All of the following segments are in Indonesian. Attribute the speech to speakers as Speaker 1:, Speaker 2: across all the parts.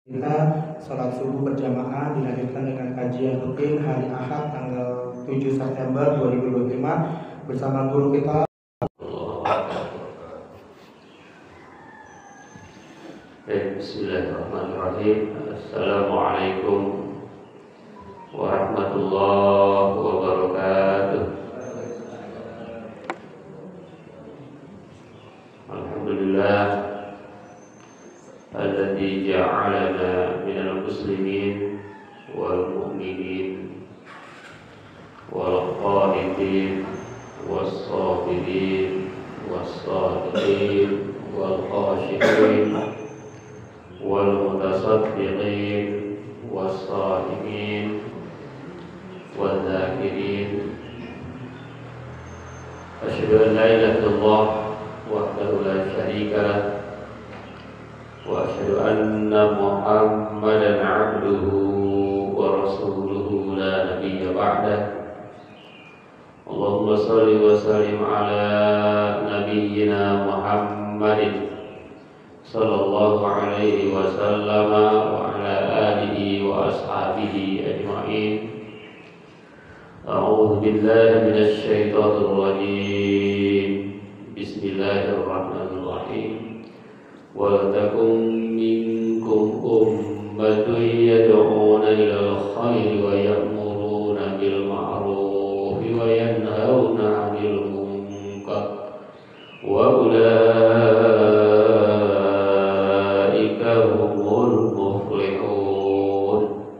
Speaker 1: Kita sholat subuh berjamaah dilanjutkan dengan kajian rutin hari Ahad tanggal 7 September 2025 bersama guru kita.
Speaker 2: Bismillahirrahmanirrahim. Assalamualaikum warahmatullahi wabarakatuh. Alhamdulillah alladzi ja'alana minal muslimin wal mu'minin wal qanitin was sabirin was sadiqin wal khashi'in wal mutasaddiqin was shaimin wal zakirin. Asyhadu an la ilaha illallah wahdahu la syarika lah wa asyhadu anna Muhammadan abduhu wa rasuluhu la nabiyya ba'dah. Allahumma shalli wa sallim ala nabiyyina Muhammadin sallallahu alaihi wasallam wa ala alihi wa ashabihi ajma'in. A'udzu billahi minasy syaithanir rajim. Bismillahirrahmanirrahim. Wa takum minkum ummatun yad'una ilal khairi wa ya'muruna bil ma'ruf wa yanhauna 'anil munkar wa ulaika humul muflihun.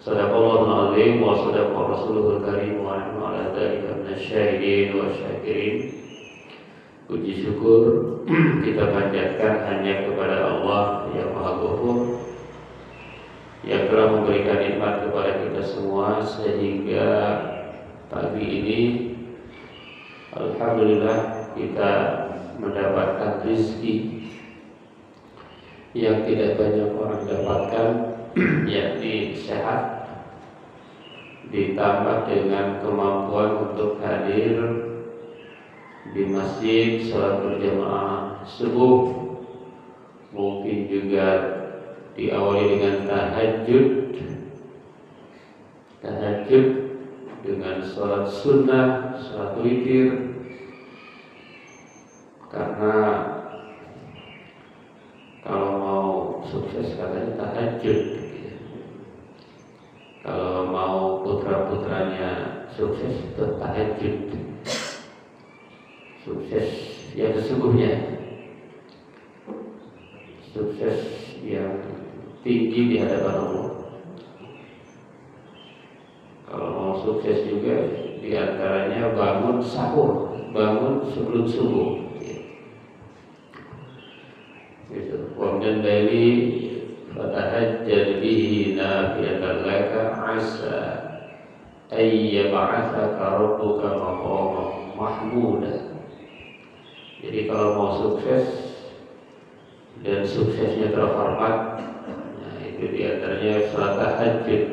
Speaker 2: Sadaqallahul azim wa sadaqa rasulul karim wa nahnu ala dzalika minasyahidin wa syakirin. Puji syukur kita panjatkan hanya kepada Allah yang Maha Ghafur, yang telah memberikan nikmat kepada kita semua sehingga pagi ini alhamdulillah kita mendapatkan rezeki yang tidak banyak orang dapatkan, yakni sehat ditambah dengan kemampuan untuk hadir di masjid salat berjamaah subuh, mungkin juga diawali dengan tahajud dengan salat sunnah, salat witir, karena kalau mau sukses katanya tahajud, kalau mau putra-putranya sukses tahajud. Sukses yang sesungguhnya, sukses yang tinggi di hadapan Allah. Kalau mau sukses juga diantaranya bangun sahur, bangun sebelum subuh. Kemudian dari fatahajjad bihi nafilatan laka asa ayyab'atsaka rabbuka maqaman mahmuda. Jadi kalau mau sukses dan suksesnya terhormat, nah itu diantaranya salat tahajud.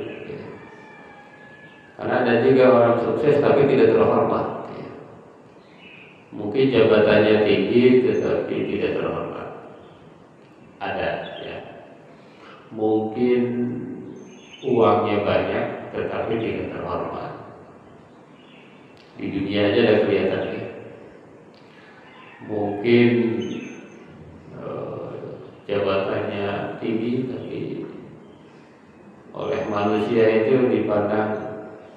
Speaker 2: Karena ada juga orang sukses tapi tidak terhormat. Mungkin jabatannya tinggi tetapi tidak terhormat. Ada ya. Mungkin uangnya banyak tetapi tidak terhormat. Di dunia aja ada kelihatan ya. Mungkin jabatannya tinggi tapi oleh manusia itu dipandang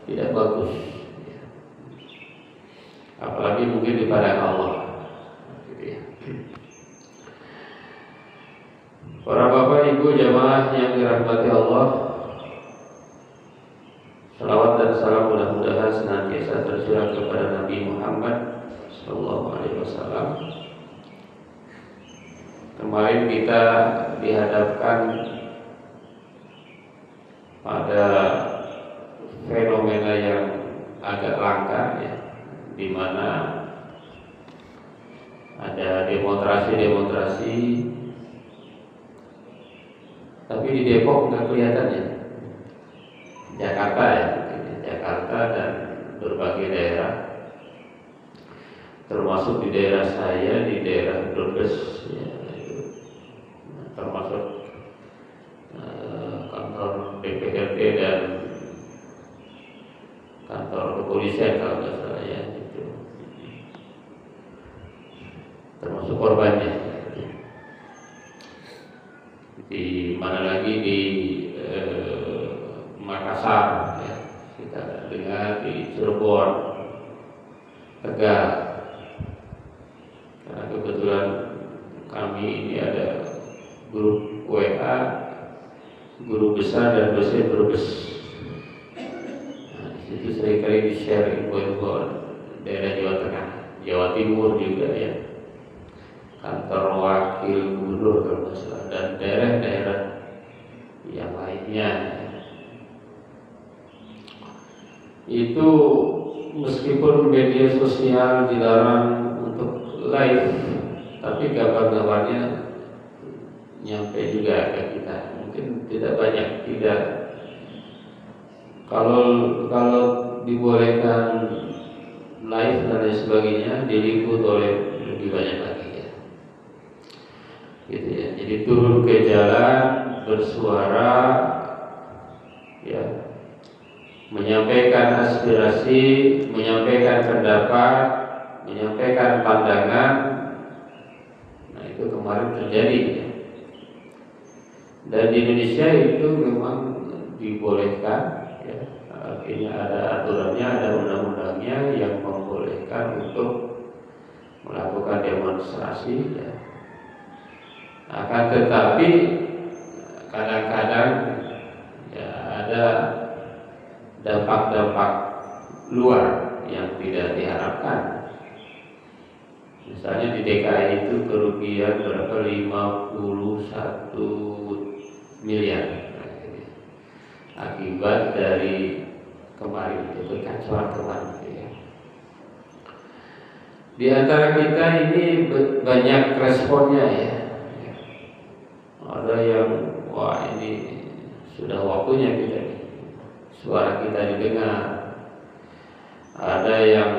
Speaker 2: tidak bagus, apalagi mungkin dipandang Allah. Para bapak ibu jamaah yang dirahmati Allah, salawat dan salam mudah-mudahan senantiasa tercurah kepada Nabi Muhammad Sallallahu Alaihi Wasallam. Kemarin kita dihadapkan pada fenomena yang agak langka ya, di mana ada demonstrasi, tapi di Depok nggak kelihatan ya. Jakarta ya, Jakarta dan berbagai daerah, termasuk di daerah saya, di daerah Brebes ya, termasuk kepolisian kalau nggak salah ya, itu termasuk korbannya. Di mana lagi di Makassar ya, kita dengar di Cirebon, Tegal. Karena kebetulan kami ini ada grup WA, guru besar dan dosen berbes. Nah, di situ seringkali di-share info-info daerah Jawa Tengah, Jawa Timur juga ya, kantor wakil gubernur kalau nggak salah, dan daerah-daerah yang lainnya. Itu meskipun media sosial dilarang untuk live, tapi gambar-gambarnya nyampe juga ke kita. Mungkin tidak banyak, tidak. Kalau dibolehkan live dan lain sebagainya, diliput oleh lebih banyak lagi ya. Gitu ya. Jadi turun ke jalan, bersuara, ya, menyampaikan aspirasi, menyampaikan pendapat, menyampaikan pandangan. Nah, itu kemarin terjadi ya. Dan di Indonesia itu memang dibolehkan ya, artinya ada aturannya, ada undang-undangnya yang membolehkan untuk melakukan demonstrasi ya. Akan tetapi kadang-kadang ya ada dampak-dampak luar yang tidak diharapkan. Misalnya di DKI itu kerugian berapa, 51 miliar akibat dari kemarin itu kekacauan kemarin ya. Di antara kita ini banyak responnya ya. Ada yang wah ini sudah waktunya kita suara kita didengar. Ada yang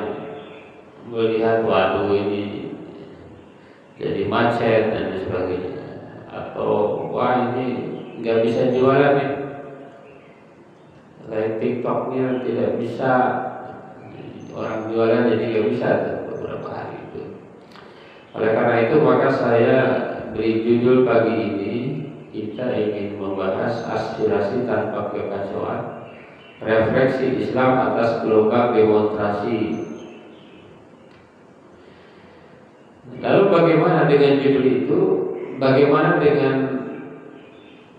Speaker 2: melihat waduh ini jadi macet dan sebagainya. Atau wah ini nggak bisa jualan nih, kayak TikToknya tidak bisa, orang jualan jadi nggak bisa beberapa hari itu. Oleh karena itu maka saya beri judul pagi ini, kita ingin membahas aspirasi tanpa kekacauan, refleksi Islam atas gelombang demonstrasi. Lalu bagaimana dengan judul itu? Bagaimana dengan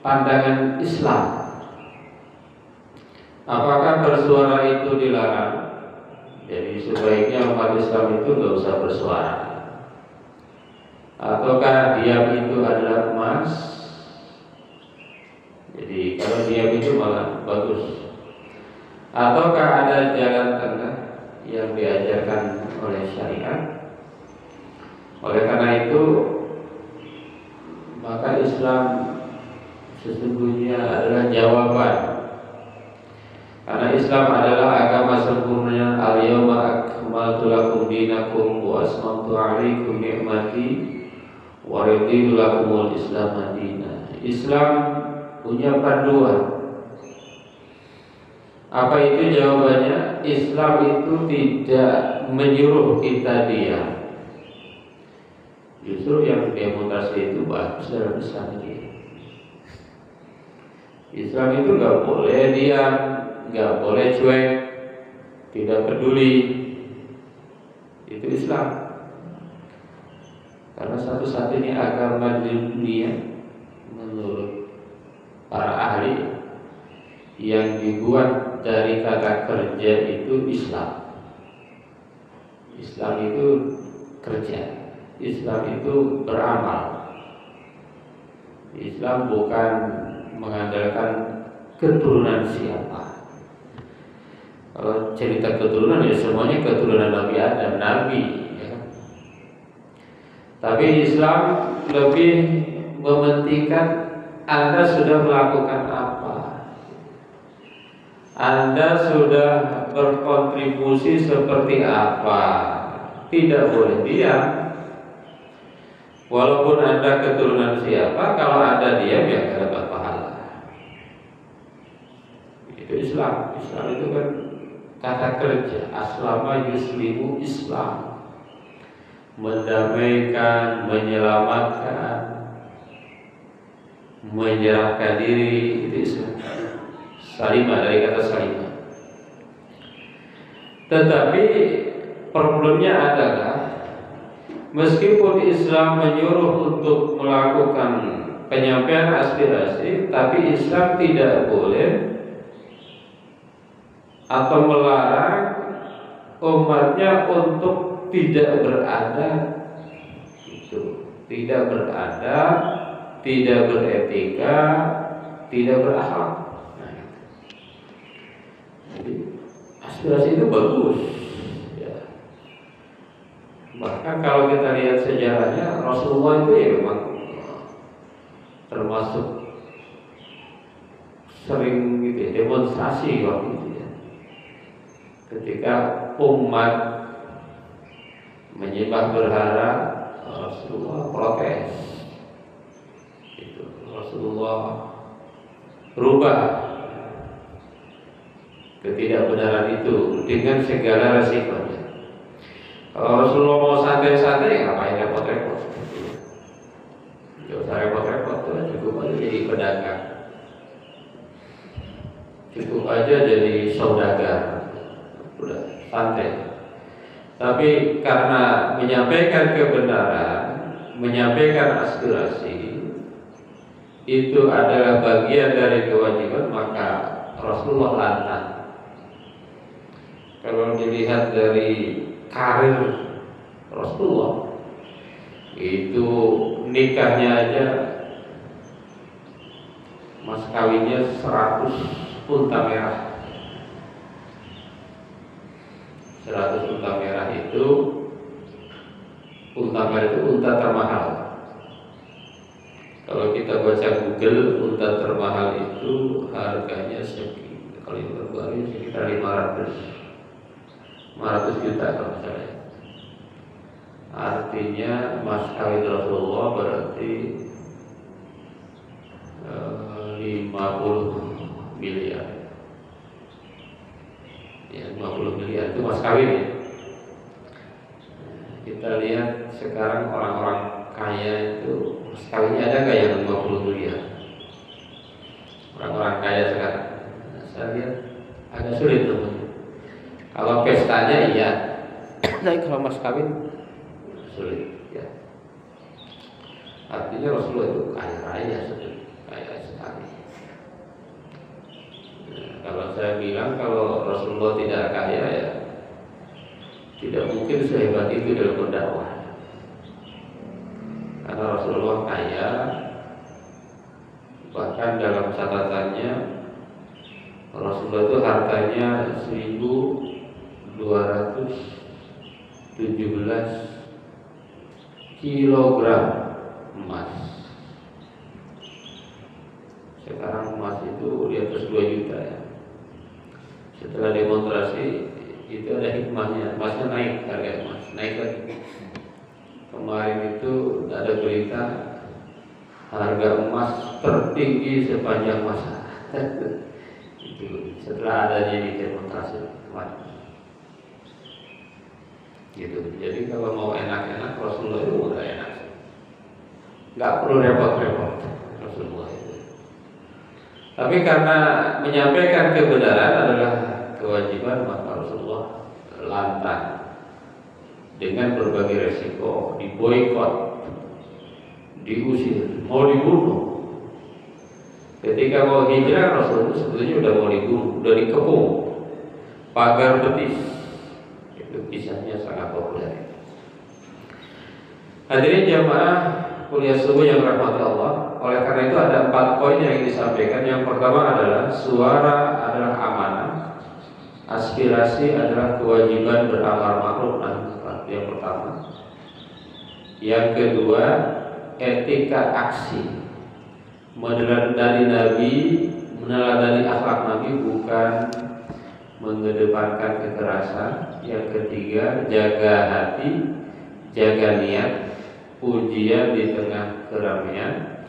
Speaker 2: pandangan Islam? Apakah bersuara itu dilarang? Jadi sebaiknya umat Islam itu nggak usah bersuara. Ataukah diam itu adalah emas? Jadi kalau diam itu malah bagus. Ataukah ada jalan tengah yang diajarkan oleh syariat? Oleh karena itu maka Islam sesungguhnya adalah jawaban. Karena Islam adalah agama sempurna. Al-yawma akmaltu lakum dinakum wa asmamtu alaikum ni'mati wa raditu lakumul Islam madina. Islam punya panduan. Apa itu jawabannya? Islam itu tidak menyuruh kita diam. Justru yang demonstrasi itu bagus dalam Islam ini. Islam itu nggak boleh diam, nggak boleh cuek, tidak peduli. Itu Islam. Karena satu-satunya agama di dunia menurut para ahli yang dibuat dari kata kerja itu Islam. Islam itu kerja. Islam itu beramal. Islam bukan mengandalkan keturunan siapa. Kalau cerita keturunan ya semuanya keturunan Nabi Adam, Nabi ya. Tapi Islam lebih mementingkan Anda sudah melakukan apa, Anda sudah berkontribusi seperti apa. Tidak boleh diam. Walaupun Anda keturunan siapa, kalau Anda diam ya tidak dapat pahala. Itu Islam. Islam itu kan kata kerja aslama yuslimu Islam, mendamaikan, menyelamatkan, menyerahkan diri, itu Islam. Salimah, dari kata salimah. Tetapi problemnya adalah meskipun Islam menyuruh untuk melakukan penyampaian aspirasi, tapi Islam tidak boleh atau melarang umatnya untuk tidak berada, itu tidak berada, tidak beretika, tidak berakhlak. Jadi aspirasi itu bagus, ya. Bahkan kalau kita lihat sejarahnya, Rasulullah itu ya memang termasuk sering gitu ya, demonstrasi waktu itu ya. Ketika umat menyembah berhala, Rasulullah protes. Itu Rasulullah berubah ketidakbenaran itu dengan segala resikonya. Kalau Rasulullah mau santai-santai, ngapain repot-repot? Gak usah repot-repot, cukup aja jadi pedagang, cukup aja jadi saudagar, udah santai. Tapi karena menyampaikan kebenaran, menyampaikan aspirasi itu adalah bagian dari kewajiban, maka Rasulullah lantang. Kalau dilihat dari karir Rasulullah, itu nikahnya aja mas kawinnya 100 unta merah. 100 unta merah itu, unta merah itu unta termahal. Kalau kita baca Google, unta termahal itu harganya sekitar, kalau itu terbaru sekitar 500 juta kalau saya. Artinya mas kawin Rasulullah berarti 50 miliar. Ya, 50 miliar itu mas kawin ya. Kita lihat sekarang orang-orang kaya itu mas kawinnya ada nggak yang 50 miliar? Orang-orang kaya sekarang, saya lihat agak sulit teman. Kalau pestanya iya, tapi kalau mas kawin sulit ya. Artinya Rasulullah itu kaya raya, kaya sekali. Kalau saya bilang kalau Rasulullah tidak kaya ya tidak mungkin sehebat itu dalam berdakwah. Karena Rasulullah kaya, bahkan dalam catatannya Rasulullah itu hartanya 1.217 kilogram emas. Sekarang emas itu di atas 2 juta ya. Setelah demonstrasi itu ada hikmahnya, emasnya naik, harga emas naik lagi. Kemarin itu ada berita harga emas tertinggi sepanjang masa. Itu setelah adanya di demonstrasi kemarin. Gitu. Jadi kalau mau enak-enak Rasulullah itu udah enak, nggak perlu repot-repot Rasulullah itu. Tapi karena menyampaikan kebenaran adalah kewajiban, maka Rasulullah lantang dengan berbagai resiko, diboikot, diusir, mau dibunuh. Ketika mau hijrah Rasulullah itu sebetulnya udah mau dibunuh, udah dikepung pagar betis. Itu kisahnya sangat populer. Hadirin jamaah kuliah subuh yang dirahmati Allah. Oleh karena itu ada 4 poin yang ingin disampaikan. Yang pertama adalah suara adalah amanah, aspirasi adalah kewajiban beramar ma'ruf nahi munkar. Yang pertama. Yang kedua, etika aksi, meneladani Nabi, meneladani akhlak Nabi, bukan mengedepankan kekerasan. Yang ketiga, jaga hati, jaga niat, ujian di tengah keramaian.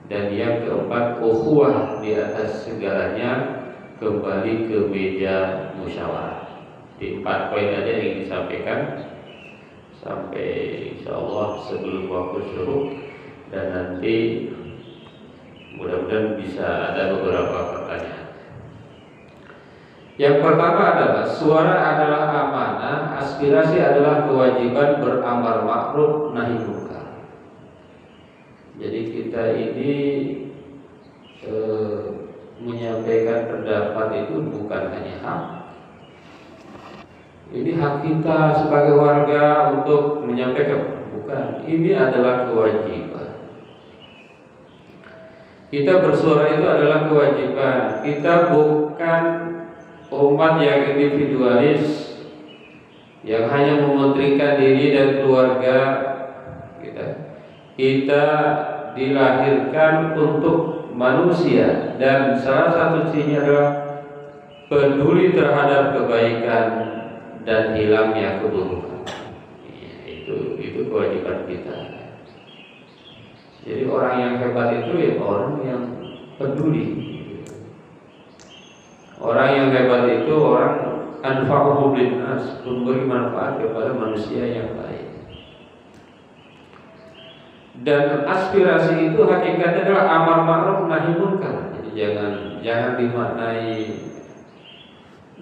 Speaker 2: Dan yang keempat, ukhuwah di atas segalanya, kembali ke meja musyawarah. Di 4 poin aja yang disampaikan sampai insya Allah sebelum waktu syuruk, dan nanti mudah-mudahan bisa ada beberapa pertanyaan. Yang pertama adalah suara adalah amanah, aspirasi adalah kewajiban beramar ma'ruf nahi munkar. Jadi kita ini menyampaikan pendapat itu bukan hanya hak. Ini hak kita sebagai warga untuk menyampaikan, bukan. Ini adalah kewajiban. Kita bersuara itu adalah kewajiban. Kita bukan umat yang individualis, yang hanya mementingkan diri dan keluarga kita. Kita dilahirkan untuk manusia, dan salah satu cirinya adalah peduli terhadap kebaikan dan hilangnya keburukan. Itu kewajiban kita. Jadi orang yang hebat itu ya orang yang peduli. Orang yang hebat itu orang anfa'uhu linnas, memberi manfaat kepada manusia yang lain. Dan aspirasi itu hakikatnya adalah amar ma'ruf nahi munkar. Jadi jangan dimaknai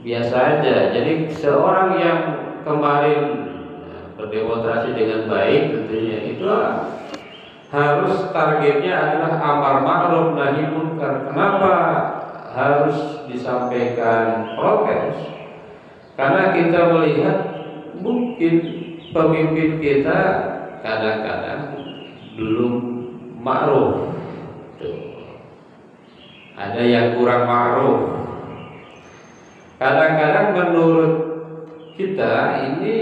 Speaker 2: biasa aja. Jadi seorang yang kemarin berdemonstrasi dengan baik, tentunya itu harus targetnya adalah amar ma'ruf nahi munkar. Kenapa harus disampaikan protes? Karena kita melihat mungkin pemimpin kita kadang-kadang belum ma'ruf. Ada yang kurang ma'ruf. Kadang-kadang menurut kita ini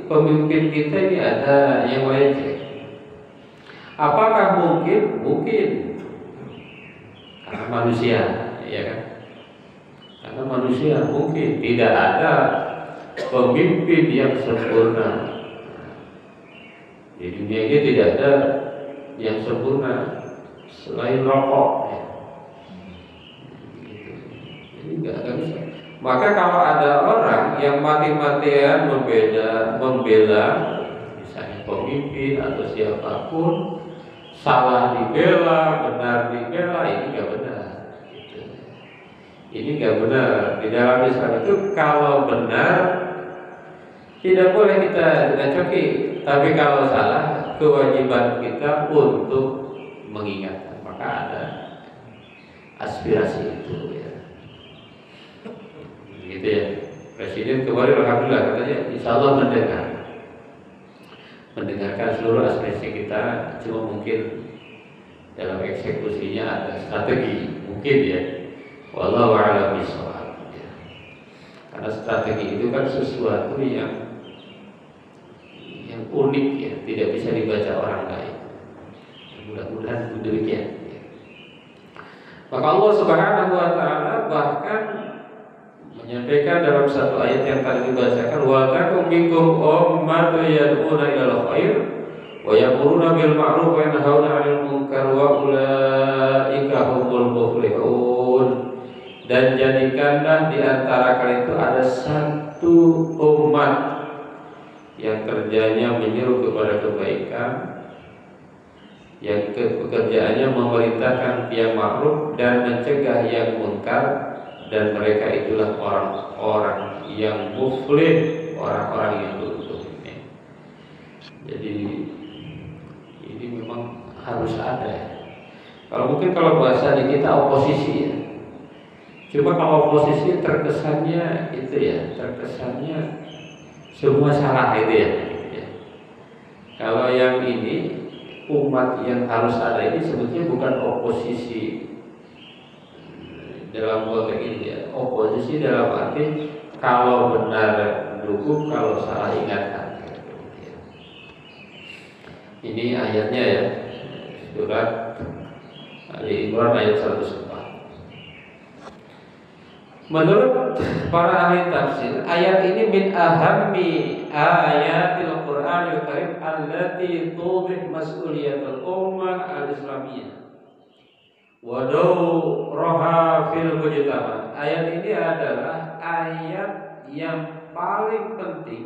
Speaker 2: pemimpin kita ini ada yang leceh. Apakah mungkin? Mungkin. Karena manusia, ya kan? Karena manusia mungkin tidak ada pemimpin yang sempurna. Di dunia ini tidak ada yang sempurna selain rokok. Jadi nggak bisa. Maka kalau ada orang yang mati-matian membela misalnya pemimpin atau siapapun, salah dibela, benar dibela, ini nggak benar. Ini nggak benar. Di dalam Islam itu kalau benar tidak boleh kita coki, tapi kalau salah kewajiban kita untuk mengingatkan. Maka ada aspirasi itu, ya. Gitu ya. Presiden kemarin alhamdulillah katanya insya Allah mendengarkan seluruh aspirasi kita. Cuma mungkin dalam eksekusinya ada strategi, mungkin ya. Wallahu a'lam bishawab. Karena strategi itu kan sesuatu yang unik, ya, tidak bisa dibaca orang lain. Mudah-mudahan demikian. Maka Allah Subhanahu wa taala bahkan menyampaikan dalam satu ayat yang tadi dibacakan, wa takum minkum ummatun yad'una ilal khair wa ya'muruna bil ma'ruf wa yanhauna 'anil munkar wa ulaika humul muflihun. Dan jadikanlah di antara kalian itu ada satu umat yang kerjanya menyeru kepada kebaikan, yang pekerjaannya memerintahkan yang ma'ruf dan mencegah yang munkar, dan mereka itulah orang-orang yang muflih, orang-orang yang beruntung. Jadi ini memang harus ada. Kalau bahasa di kita oposisi, ya. Cuma kalau oposisi terkesannya itu ya, terkesannya semua salah itu ya. Kalau yang ini umat yang harus ada ini sebetulnya bukan oposisi dalam konteks ini, ya. Oposisi dalam arti kalau benar dukung, kalau salah ingatkan. Ini ayatnya ya, surat Ali Imran ayat 104. Menurut para ahli tafsir, ayat ini min ahammi ayatil Qur'anil Karim allati tudhih mas'uliyatul ummah al-islamiyah wa dawraha fil mujtama. Ayat ini adalah ayat yang paling penting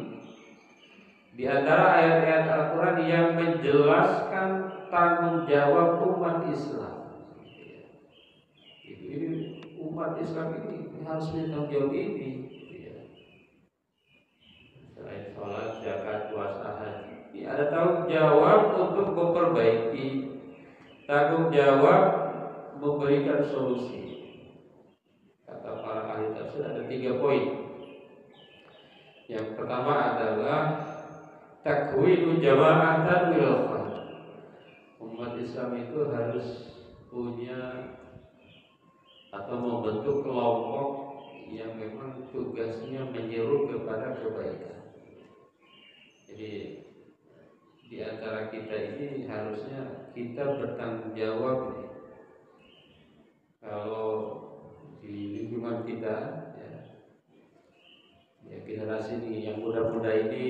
Speaker 2: di antara ayat-ayat Al-Quran yang menjelaskan tanggung jawab umat Islam. Ini umat Islam ini harus bertanggung jawab ini. Selain sholat, zakat, puasa, haji, ini ada tanggung jawab untuk memperbaiki, tanggung jawab memberikan solusi. Kata para ahli tafsir ada 3 poin. Yang pertama adalah takwinu jama'atan wil khair. Umat Islam itu harus punya atau membentuk kelompok yang memang tugasnya menyeru kepada kebaikan. Jadi di antara kita ini harusnya kita bertanggung jawab nih. Kalau di lingkungan kita ya generasi ini yang muda-muda ini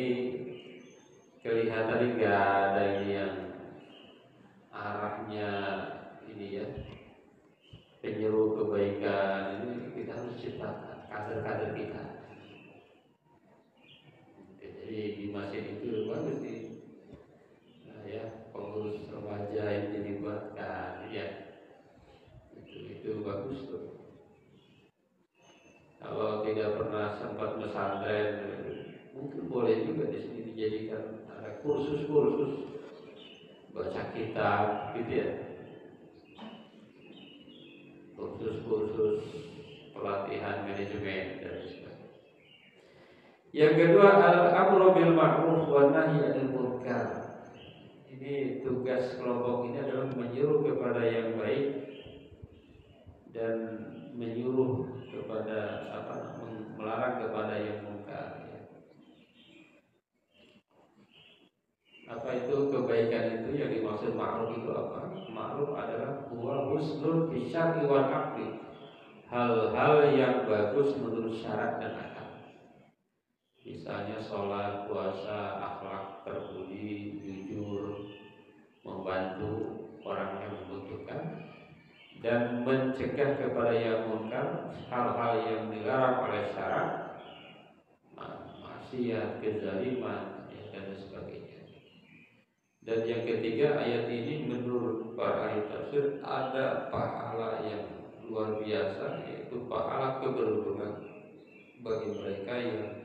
Speaker 2: kelihatan nggak ada ini yang arahnya ini ya penyeru kebaikan. Ini kita harus ciptakan kader-kader kita. Jadi di masjid itu bagus nih, ya pengurus remaja yang dilibatkan, ya itu bagus tuh. Kalau tidak pernah sempat pesantren, mungkin boleh juga di sini dijadikan ada kursus-kursus baca kitab, gitu ya. Kursus-kursus pelatihan manajemen dan sebagainya. Yang kedua, al-amru bil ma'ruf wa nahyi 'anil munkar. Ini tugas kelompok ini adalah menyuruh kepada yang baik dan menyuruh kepada melarang kepada yang munkar. Apa itu kebaikan itu? Yang dimaksud ma'ruf itu apa? Ma'ruf adalah huwa husnul fi syar'i wal aqli. Hal-hal yang bagus menurut syarat dan akal. Misalnya sholat, puasa, akhlak terbudi, jujur, membantu orang yang membutuhkan, dan mencegah kepada yang munkar, hal-hal yang dilarang oleh syarat, maksiat, kezaliman, dan sebagainya. Dan yang ketiga, ayat ini menurut para ahli tafsir ada pahala yang luar biasa, yaitu pahala keberuntungan bagi mereka yang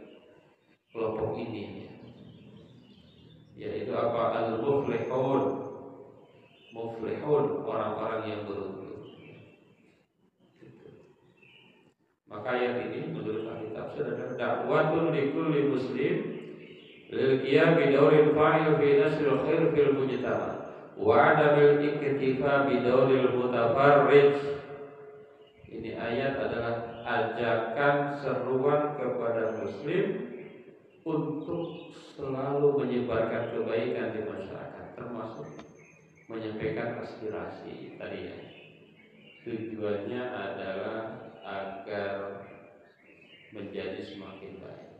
Speaker 2: kelompok ini, yaitu apa? Al-muflihun, orang-orang yang beruntung. Maka ayat ini menurut ahli tafsir adalah dakwatun likulli muslim lil qiyam bi dawril fa'il fi nasril khair fil mujtama wa adamil iktifa bi dawril mutafarrij. Ini ayat adalah ajakan seruan kepada muslim untuk selalu menyebarkan kebaikan di masyarakat, termasuk menyampaikan aspirasi tadi ya. Tujuannya adalah agar menjadi semakin baik.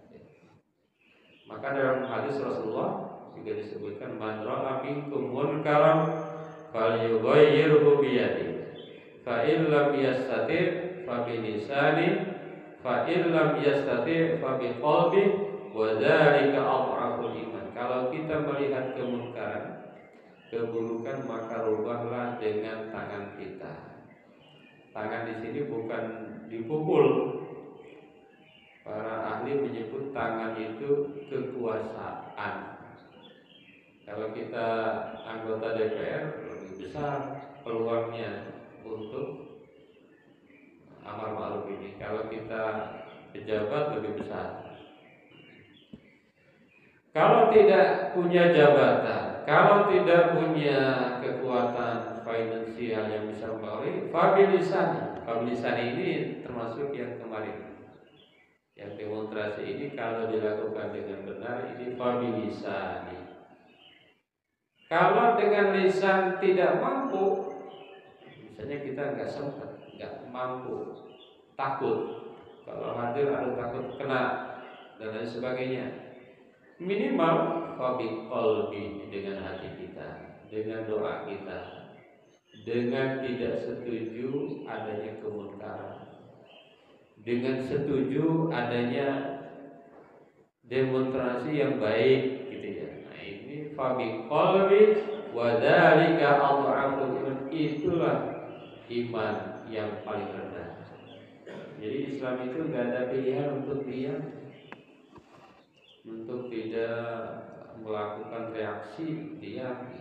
Speaker 2: Maka dalam hadis Rasulullah juga disebutkan man ra'a minkum munkaran falyughayyirhu bi yadihi fa in lam yastati' fa bi lisanihi fa in lam yastati' fa bi qalbihi wa dzalika adhaful iman. Kalau kita melihat kemungkaran, keburukan, maka rubahlah dengan tangan kita. Tangan di sini bukan dipukul. Para ahli menyebut tangan itu kekuasaan. Kalau kita anggota DPR lebih besar peluangnya untuk amar ma'ruf ini. Kalau kita pejabat lebih besar. Kalau tidak punya jabatan, kalau tidak punya kekuatan finansial yang bisa mempengaruhi, fabilisan ini termasuk yang kemarin. Yang demonstrasi ini kalau dilakukan dengan benar, ini fabilisan. Kalau dengan lisan tidak mampu, misalnya kita nggak sempat, nggak mampu, takut, kalau hadir ada takut kena dan lain sebagainya. Minimal fabi qalbi, dengan hati kita, dengan doa kita, dengan tidak setuju adanya kemunkaran, dengan setuju adanya demonstrasi yang baik gitu ya. Nah ini fabi qalbi wa dzalika adhaful iman, itulah iman yang paling rendah. Jadi Islam itu nggak ada pilihan untuk diam, untuk tidak melakukan reaksi diam.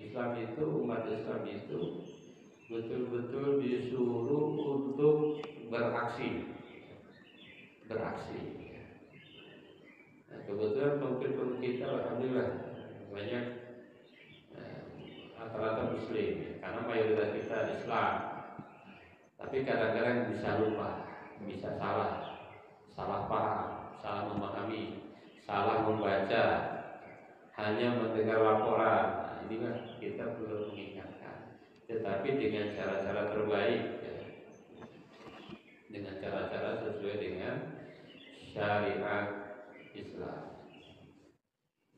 Speaker 2: Islam itu, umat Islam itu betul-betul disuruh untuk beraksi. Nah, kebetulan pemimpin kita alhamdulillah banyak rata-rata muslim, karena mayoritas kita Islam. Tapi kadang-kadang bisa lupa, bisa salah paham, salah memahami, salah membaca, hanya mendengar laporan. Nah, inilah kita perlu mengingatkan, tetapi dengan cara-cara terbaik ya. Dengan cara-cara sesuai dengan syariat Islam.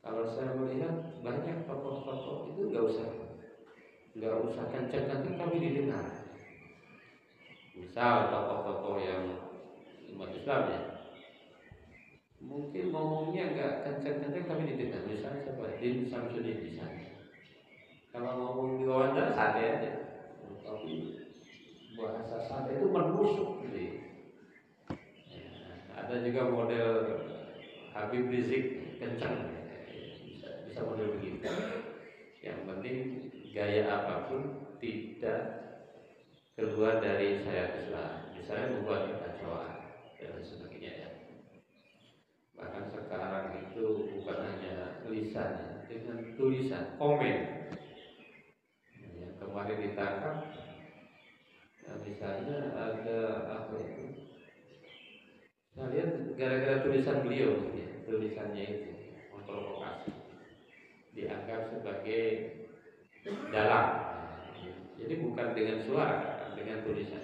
Speaker 2: Kalau saya melihat banyak tokoh-tokoh itu nggak usah kencang-kencang tapi didengar. Misal tokoh-tokoh yang umat Islam ya, mungkin ngomongnya nggak kencang-kencang tapi didengar. Misalnya siapa? Din Samsudin misalnya. Kalau ngomong di wawancara santai aja, tapi bahasa santai itu menusuk gitu ya. Ada juga model Habib Rizik kencang, bisa model begitu. Yang penting gaya apapun tidak keluar dari syariat Islam. Misalnya membuat kekacauan dan sebagainya ya. Bahkan sekarang itu bukan hanya lisan, dengan tulisan, komen. Yang kemarin ditangkap, nah, misalnya ada apa itu? Saya lihat gara-gara tulisan beliau, ya, tulisannya itu memprovokasi, dianggap sebagai dalang. Jadi bukan dengan suara, dengan tulisan.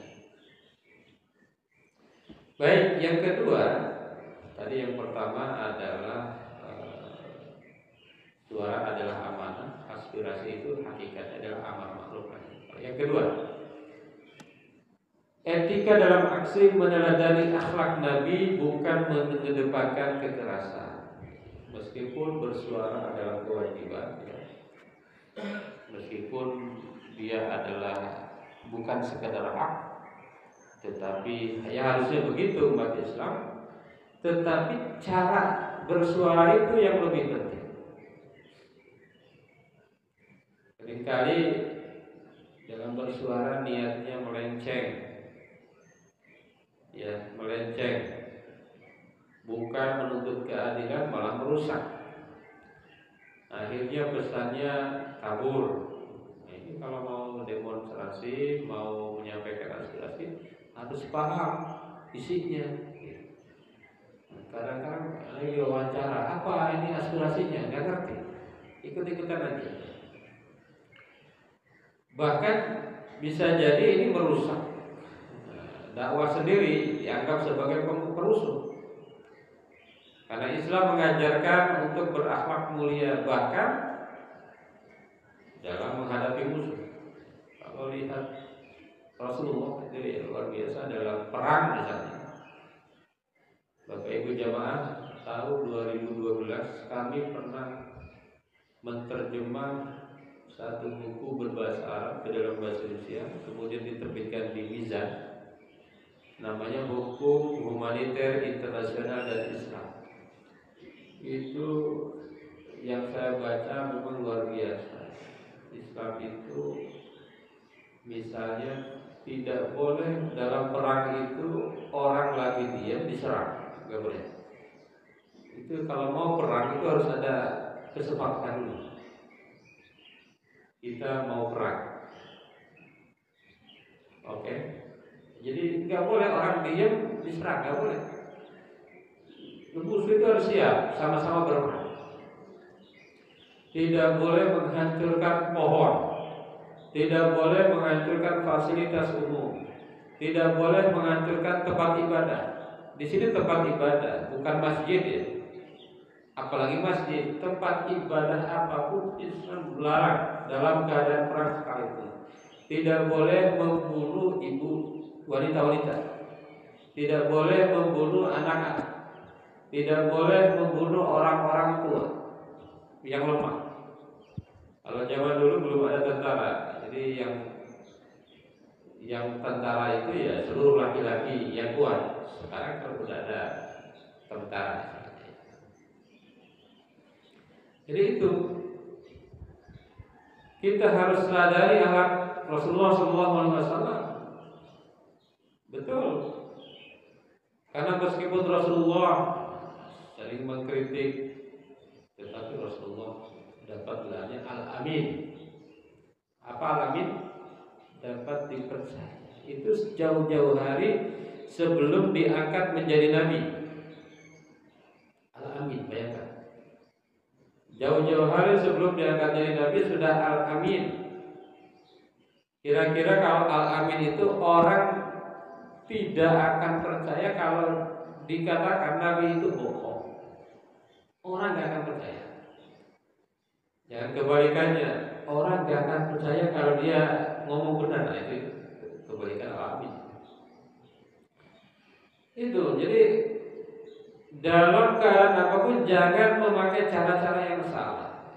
Speaker 2: Baik, yang kedua, tadi yang pertama adalah suara adalah amanah, aspirasi itu hakikat adalah amar ma'ruf. Yang kedua, etika dalam aksi meneladani akhlak Nabi, bukan mengedepankan kekerasan. Meskipun bersuara adalah kewajiban ya. Meskipun dia adalah bukan sekadar hak, tetapi ya harusnya begitu umat Islam. Tetapi cara bersuara itu yang lebih penting. Seringkali dalam bersuara niatnya melenceng, ya melenceng, bukan menuntut keadilan, malah merusak. Akhirnya pesannya kabur. Nah, ini kalau mau demonstrasi, mau menyampaikan aspirasi, harus paham isinya. Kadang-kadang lagi wawancara, apa ini aspirasinya, nggak ngerti, ikut-ikutan aja. Bahkan bisa jadi ini merusak. Dakwah sendiri dianggap sebagai perusuh. Karena Islam mengajarkan untuk berakhlak mulia, bahkan dalam menghadapi musuh. Kalau lihat Rasulullah itu luar biasa dalam perang misalnya. Bapak Ibu jamaah tahu 2012 kami pernah menerjemah satu buku berbahasa Arab ke dalam bahasa Indonesia, kemudian diterbitkan di Mizan. Namanya Hukum Humaniter Internasional dan Islam. Itu yang saya baca memang luar biasa. Islam itu misalnya tidak boleh dalam perang itu orang lagi diam diserang, nggak boleh. Itu kalau mau perang itu harus ada kesepakatan dulu. Kita mau perang, oke? Jadi nggak boleh orang diam diserang, nggak boleh. Musuh itu harus siap, sama-sama berperang. Tidak boleh menghancurkan pohon, tidak boleh menghancurkan fasilitas umum, tidak boleh menghancurkan tempat ibadah. Di sini tempat ibadah, bukan masjid ya. Apalagi masjid, tempat ibadah apapun Islam melarang dalam keadaan perang sekalipun. Tidak boleh membunuh ibu wanita-wanita, tidak boleh membunuh anak-anak. tidak boleh membunuh orang-orang tua yang lemah. Kalau zaman dulu belum ada tentara, jadi yang tentara itu ya seluruh laki-laki yang kuat. Sekarang kalau sudah ada tentara, jadi itu kita harus sadari akhlak Rasulullah SAW. Betul, karena meskipun Rasulullah sering mengkritik, tetapi Rasulullah dapat gelarnya Al-Amin. Apa Al-Amin? Dapat dipercaya. Itu jauh-jauh hari sebelum diangkat menjadi nabi. Al-Amin, bayangkan. Jauh-jauh hari sebelum diangkat jadi nabi sudah Al-Amin. Kira-kira kalau Al-Amin itu orang tidak akan percaya kalau dikatakan nabi itu bohong. Orang gak akan percaya. Jangan kebalikannya, orang gak akan percaya kalau dia ngomong benar. Nah, itu kebalikan Al-Amin. Itu, jadi dalam keadaan apapun jangan memakai cara-cara yang salah.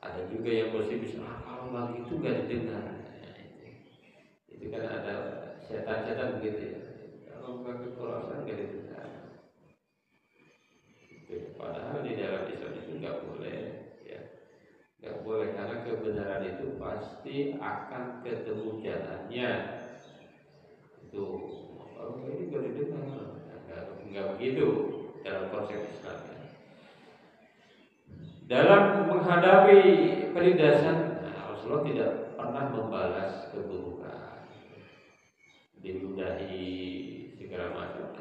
Speaker 2: Ada juga yang positif, kalau begitu gak didengar. Itu kan ada setan-setan begitu ya. Kalau pakai Quran gak didengar. Padahal di dalam Islam itu nggak boleh, ya, nggak boleh, karena kebenaran itu pasti akan ketemu jalannya. Itu kalau ini nggak didengar, nggak begitu dalam konsep Islam. Ya. Dalam menghadapi penindasan, Rasulullah tidak pernah membalas keburukan, diludahi segala macam.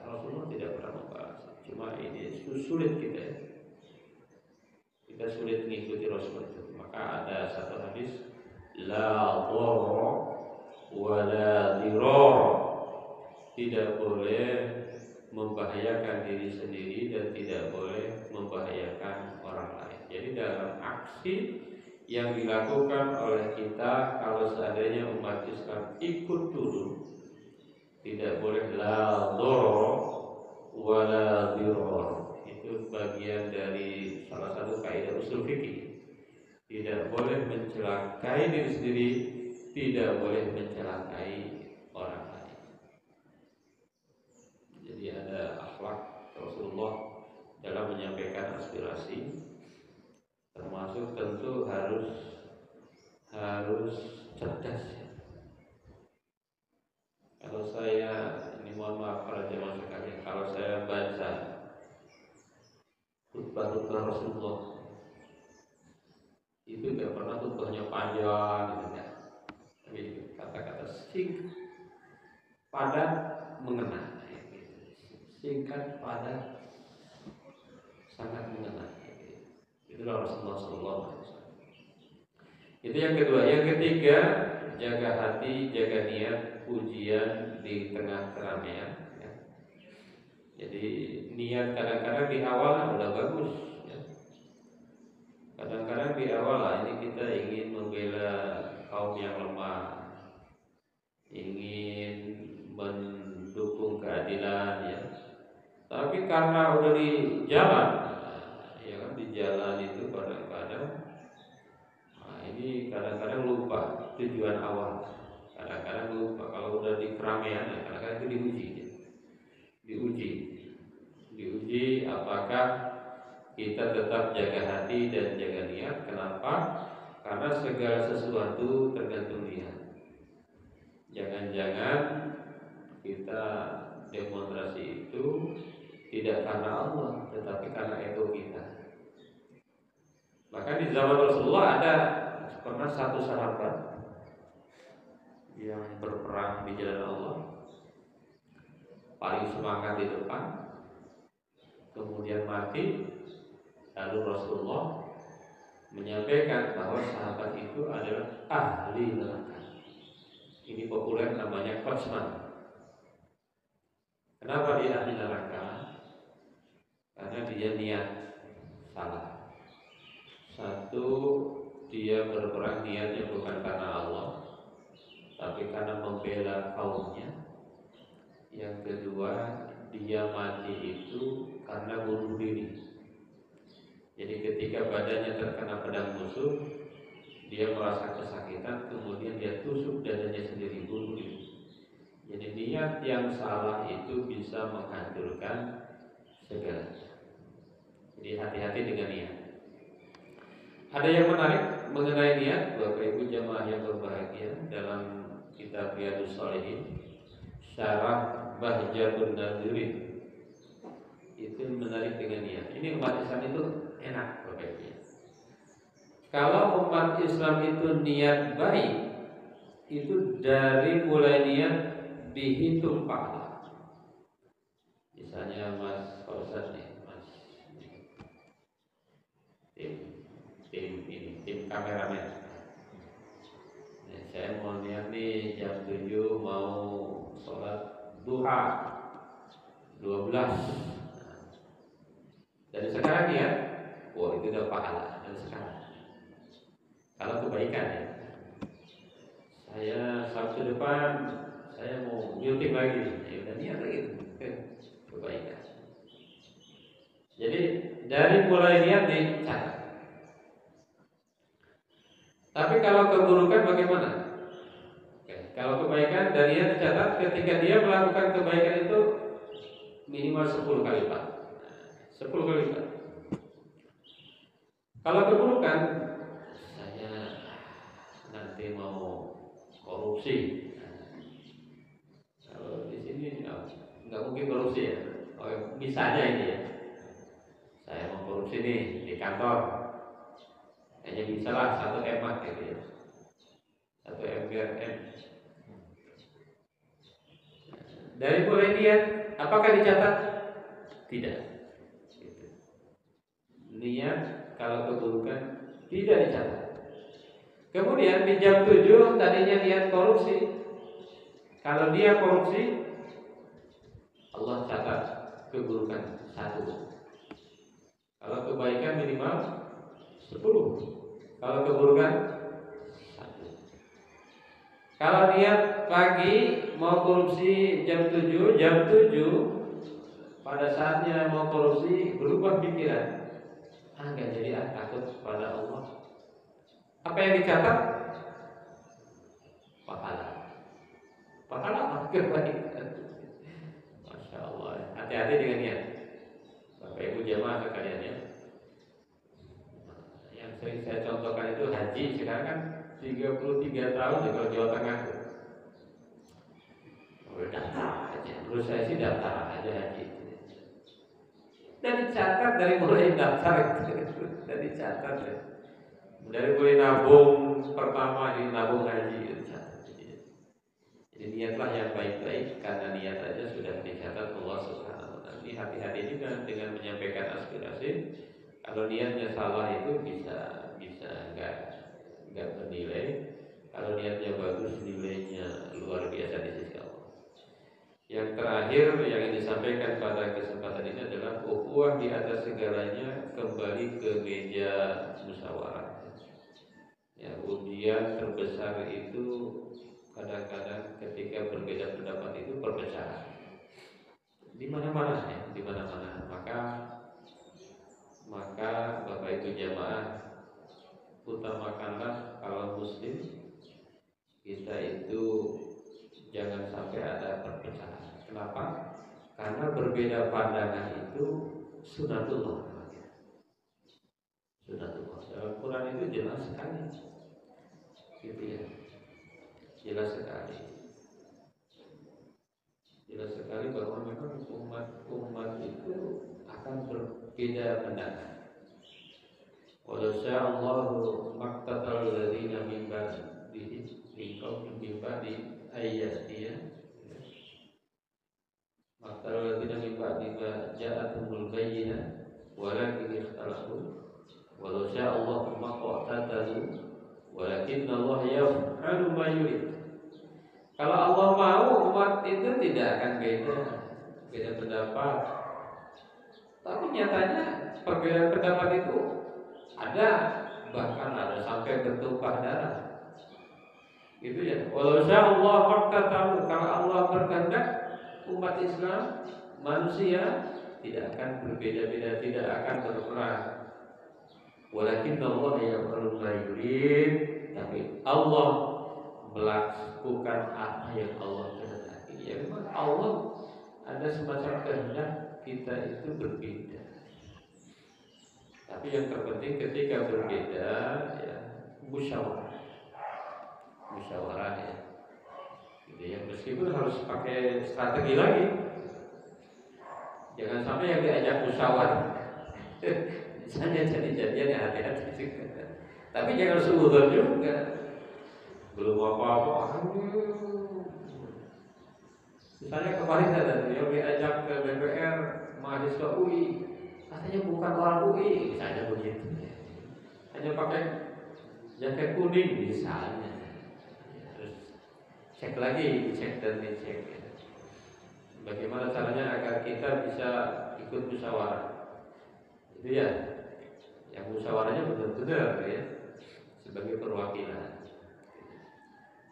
Speaker 2: Rasulullah tidak pernah membalas. Cuma ini sulit kita sulit mengikuti Rasul itu. Maka ada satu hadis, la dharra wa la dirar, tidak boleh membahayakan diri sendiri dan tidak boleh membahayakan orang lain. Jadi dalam aksi yang dilakukan oleh kita, kalau seandainya umat Islam ikut turun, tidak boleh la dharra wala dirar. Itu bagian dari salah satu kaidah usul fikih. Tidak boleh mencelakai diri sendiri, tidak boleh mencelakai orang lain. Jadi ada akhlak Rasulullah dalam menyampaikan aspirasi, termasuk tentu harus cerdas. Kalau saya, ini mohon maaf para jemaah sekalian, kalau saya baca khutbah Rasulullah itu tidak pernah khutbahnya panjang gitu ya. Tapi kata-kata singkat, padat, mengena. Singkat, padat, sangat mengena. Itulah Rasulullah SAW. Itu yang kedua. Yang ketiga, jaga hati, jaga niat, pujian di tengah keramaian. Ya. Jadi niat kadang-kadang di awal udah bagus. Ya. Kadang-kadang di awal ini kita ingin membela kaum yang lemah, ingin mendukung keadilan, ya. Tapi karena udah di jalan, ya kan, di jalan itu kadang-kadang, ini kadang-kadang lupa tujuan awal. Kadang-kadang lupa kalau udah di keramaian, ya kadang-kadang itu diuji apakah kita tetap jaga hati dan jaga niat. Kenapa? Karena segala sesuatu tergantung niat. Jangan-jangan kita demonstrasi itu tidak karena Allah, tetapi karena ego kita. Maka di zaman Rasulullah ada pernah satu sahabat yang berperang di jalan Allah, paling semangat di depan, kemudian mati. Lalu Rasulullah menyampaikan bahwa sahabat itu adalah ahli neraka. Ini populer namanya Kotsman. Kenapa dia ahli neraka? Karena dia niat salah. Satu, dia berperang niatnya bukan karena Allah, tapi karena membela kaumnya. Yang kedua, dia mati itu karena bunuh diri. Jadi ketika badannya terkena pedang musuh, dia merasa kesakitan, kemudian dia tusuk dadanya sendiri, bunuh diri. Jadi niat yang salah itu bisa menghancurkan segalanya. Jadi hati-hati dengan niat. Ada yang menarik mengenai niat, Bapak Ibu jamaah yang berbahagia, dalam kitab Riyadhus Shalihin, Syarah Bahjatun Nadzirin, itu menarik dengan niat. Ini umat Islam itu enak, Bapak Ibu. Kalau umat Islam itu niat baik, itu dari mulai niat dihitung pahala. Misalnya Mas Fauzan nih, Mas tim kameramen. Nah, saya mau niat nih jam 7 mau sholat duha 12. Nah, dari sekarang ya, wah itu udah pahala dari sekarang. Kalau kebaikan ya, saya Sabtu depan saya mau syuting lagi, ya udah niat lagi kebaikan. Jadi dari mulai niat dicatat. Tapi kalau keburukan bagaimana? Oke, kalau kebaikan dari niat dicatat, ketika dia melakukan kebaikan itu minimal 10 kali lipat. 10 kali lipat. Kalau keburukan, nanti mau korupsi. Kalau di sini nggak mungkin korupsi ya. Oh, misalnya ini ya, saya mau korupsi nih di kantor, hanya bisa lah 1 M gitu ya, 1 M biar M. Dari mulai niat, apakah dicatat? Tidak. Gitu. Niat kalau keburukan tidak dicatat. Kemudian di jam 7 tadinya niat korupsi. Kalau dia korupsi, Allah catat keburukan 1. Kalau kebaikan minimal 10. Kalau keburukan 1. Kalau niat pagi mau korupsi jam 7 pada saatnya mau korupsi berubah pikiran. Enggak jadi takut pada Allah. Apa yang dicatat? Pahala. Pahala kebaikan. Masya Allah. Hati-hati dengan niat. Bapak Ibu jamaah sekalian ya. Yang sering saya contohkan itu haji. Sekarang kan 33 tahun di Jawa Tengah. Daftar aja. Menurut saya sih daftar aja haji. Dan dicatat dari mulai daftar itu. Dan dicatat ya. Dari mulai nabung pertama di nabung haji dicatat. Jadi niatlah yang baik-baik, karena niat aja sudah dicatat Allah Subhanahu wa taala. Ini hati-hati juga dengan menyampaikan aspirasi. Kalau niatnya salah itu bisa enggak bernilai. Kalau niatnya bagus, nilainya luar biasa di sisi Allah. Yang terakhir yang disampaikan pada kesempatan ini adalah ukhuwah di atas segalanya, kembali ke meja musyawarah. Ya, ujian terbesar itu kadang-kadang ketika berbeda pendapat itu perpecahan. Di mana-mana ya, di mana-mana. Maka Bapak Ibu jamaah, utamakanlah kalau muslim kita itu jangan sampai ada perpecahan. Kenapa? Karena berbeda pandangan itu sunatullah. Sunatullah. Dalam Quran itu jelas sekali. Gitu ya, jelas sekali bahwa memang umat itu akan berbeda pandangan. Walau sya'allahu maqtatal ladzina min ba'dihi qaum min ba'di ayatiya maqtatal ladzina min ba'di ja'atumul bayyinah walakin ikhtalafu walau sya'allahu maqtatalu walakinna Allah yaf'alu ma yurid. Kalau Allah mau, umat itu tidak akan beda pendapat. Tapi nyatanya perbedaan pendapat itu ada, bahkan ada sampai bertumpah darah. Gitu ya. Walau Allah maqtatalu, kalau Allah berkehendak umat Islam manusia tidak akan berbeda-beda, tidak akan berperang. Walakin Allah yaf'alu ma yurid, tapi Allah melakukan apa yang Allah kehendaki. Ya memang Allah ada semacam kehendak kita itu berbeda. Tapi yang terpenting ketika berbeda ya musyawarah ya. Gitu ya, meskipun harus pakai strategi lagi. Jangan sampai yang diajak musyawarah misalnya jadi-jadian ya hati-hati juga. Tapi jangan suudzon juga. Belum apa-apa. Misalnya kemarin ada yang diajak ke DPR mahasiswa UI, katanya bukan orang UI, misalnya begitu. Hanya pakai jaket kuning misalnya. Terus cek lagi, cek dan dicek. Bagaimana caranya agar kita bisa ikut musyawarah? Itu ya, yang musyawarahnya benar-benar ya sebagai perwakilan.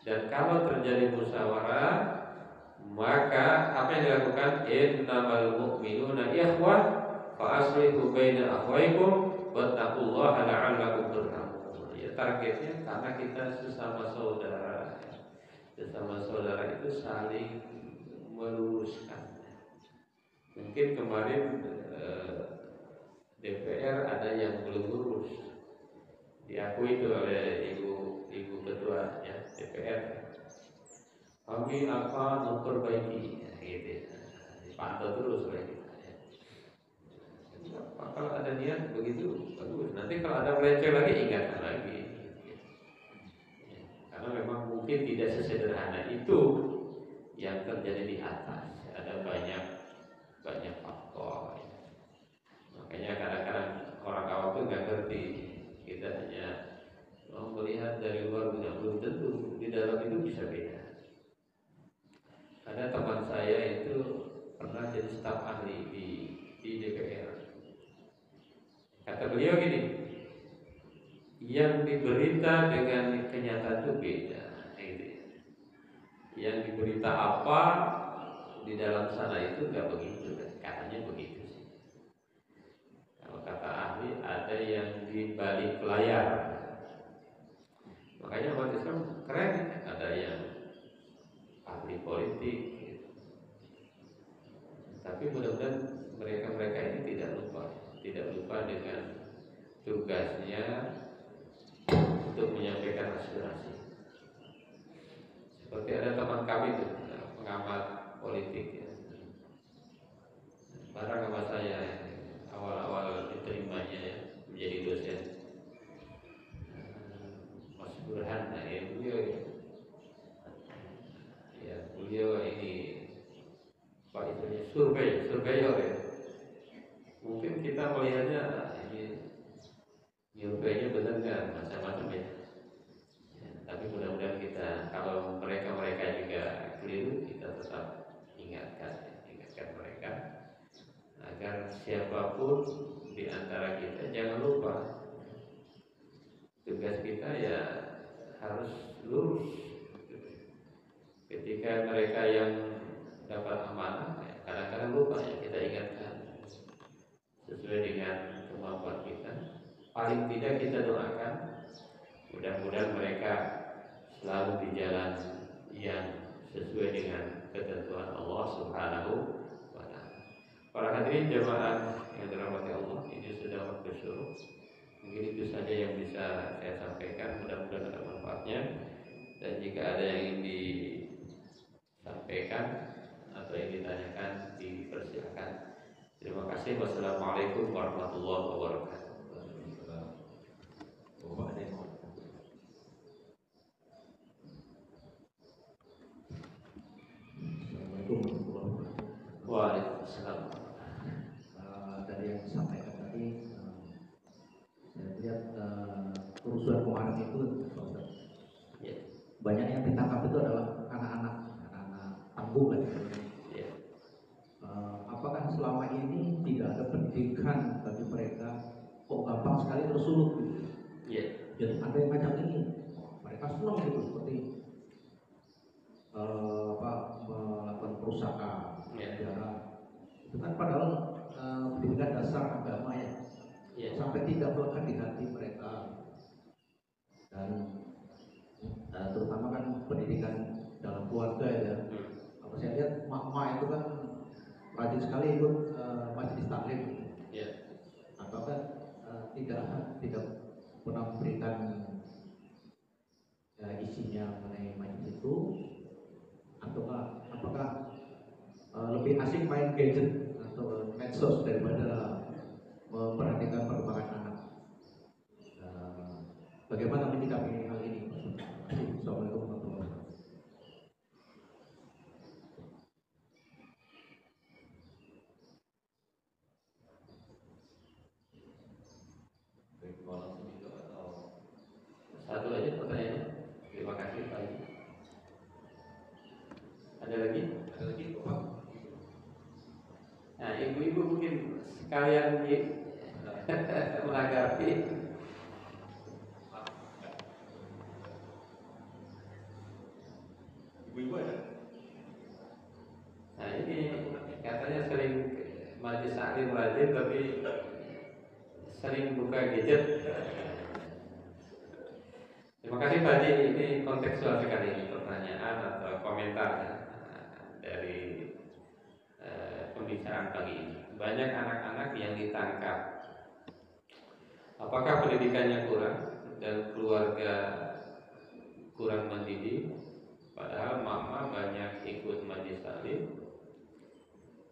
Speaker 2: Dan kalau terjadi musyawarah, maka apa yang dilakukan? Innamal mu'minuna ikhwah fa aslihu baina akhwaykum wattaqullaha la'allakum turhamun. Ya targetnya karena kita sesama saudara. Sesama saudara itu saling meluruskan. Mungkin kemarin DPR ada yang belum lurus, diakui itu oleh ibu ketua ya DPR. Kami akan memperbaiki, ya, gitu. Dipantau terus oleh kita. Ya. Kalau ada niat begitu bagus. Nanti kalau ada melenceng lagi ingatkan lagi. Ya. Karena memang mungkin tidak sesederhana itu yang terjadi di atas. Ada banyak faktor. Ya. Makanya kadang-kadang orang awam itu nggak ngerti. Kita hanya melihat dari luar, belum tentu di dalam itu bisa beda. Ada teman saya itu pernah jadi staf ahli di DPR. Kata beliau gini, yang diberita dengan kenyataan itu beda. Gitu. Yang diberita apa di dalam sana itu nggak begitu, katanya begitu sih. Kalau kata ahli ada yang di balik layar. Makanya umat Islam keren, ada yang ahli politik gitu. Tapi mudah-mudahan mereka ini tidak lupa dengan tugasnya untuk menyampaikan aspirasi. Seperti ada teman kami itu pengamat politik ya, barang sama saya awal-awal diterimanya ya menjadi dosen, Mas Burhan, beliau ini Pak itunya surveyor ya. Mungkin kita melihatnya ini surveinya benar nggak, macam-macam ya. Tapi mudah-mudahan kita, kalau mereka juga keliru, kita tetap ingatkan mereka agar siapapun di antara kita jangan lupa tugas kita ya harus lurus. Ketika mereka yang dapat amanah, kadang-kadang lupa ya kita ingatkan sesuai dengan kemampuan kita. Paling tidak kita doakan mudah-mudahan mereka selalu di jalan yang sesuai dengan ketentuan Allah Subhanahu wa Ta'ala. Para hadirin jemaah yang dirahmati Allah, ini sudah waktu syuruk. Mungkin itu saja yang bisa saya sampaikan, mudah-mudahan ada manfaatnya. Dan jika ada yang ingin disampaikan atau yang ditanyakan, dipersilakan. Terima kasih. Wassalamualaikum warahmatullahi wabarakatuh. Waalaikumsalam.
Speaker 3: Dari yang disampaikan tadi, saya lihat kerusuhan kemarin itu
Speaker 2: Ya.
Speaker 3: banyak yang ditangkap itu adalah anak-anak tangguh lah.
Speaker 2: Ya.
Speaker 3: Apakah selama ini tidak ada pendidikan bagi mereka? Kok gampang sekali tersulut gitu?
Speaker 2: Ya.
Speaker 3: Jadi ada yang macam ini, mereka senang gitu seperti melakukan perusahaan,
Speaker 2: Ya.
Speaker 3: Itu kan padahal pendidikan dasar agama ya, sampai tidak melekat di hati mereka. Dan terutama kan pendidikan dalam keluarga ya. Kalau saya lihat mak-mak itu kan rajin sekali ikut majelis taklim. Apakah tidak pernah memberikan isinya mengenai majelis itu, ataukah apakah lebih asik main gadget atau medsos daripada memperhatikan perkembangan anak? Bagaimana menyikapi hal ini? Assalamualaikum warahmatullahi wabarakatuh.
Speaker 2: Satu aja pertanyaannya. Terima kasih Pak. Ada lagi? Ada lagi Pak? Nah, ibu-ibu mungkin sekalian menanggapi. Ibu-ibu ada? Nah, ini katanya sering majelis taklim rajin tapi sering buka gadget. Terima kasih Pak Haji, ini kontekstual sekali ini pertanyaan atau komentar dari pembicaraan pagi ini. Banyak anak-anak yang ditangkap. Apakah pendidikannya kurang dan keluarga kurang mendidik? Padahal mama banyak ikut majelis taklim,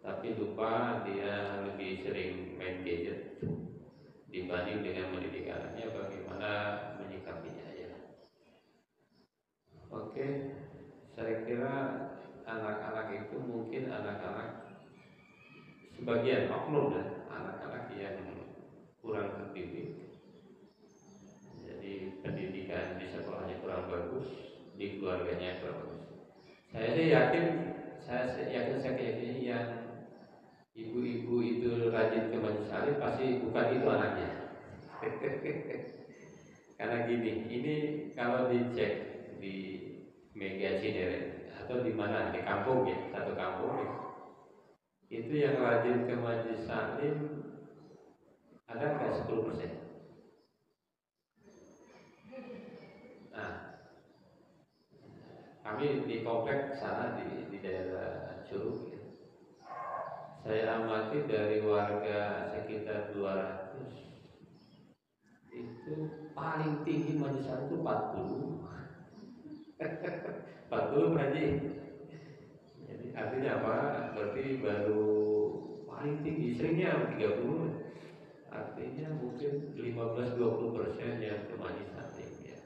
Speaker 2: tapi lupa dia lebih sering main gadget dibanding dengan mendidik anaknya. Bagaimana menyikapinya ya? Oke, saya kira anak-anak itu mungkin anak-anak sebagian oknum ya, anak-anak yang kurang terdidik. Jadi pendidikan di sekolahnya kurang bagus, di keluarganya kurang bagus. Saya yakin yang ibu-ibu itu rajin ke majelis taklim pasti bukan itu anaknya. Karena gini, ini kalau dicek di Mega Cinere atau di mana di kampung ya, satu kampung ya, itu yang rajin ke majelis taklim ada nggak 10%? Nah, kami di komplek sana di daerah Curug ya. Saya amati dari warga sekitar 200 itu paling tinggi majelis taklim itu 40. 40 Haji. Jadi artinya apa? Berarti baru paling tinggi, seringnya 30. Artinya mungkin 15-20% yang ke majelis taklim ya.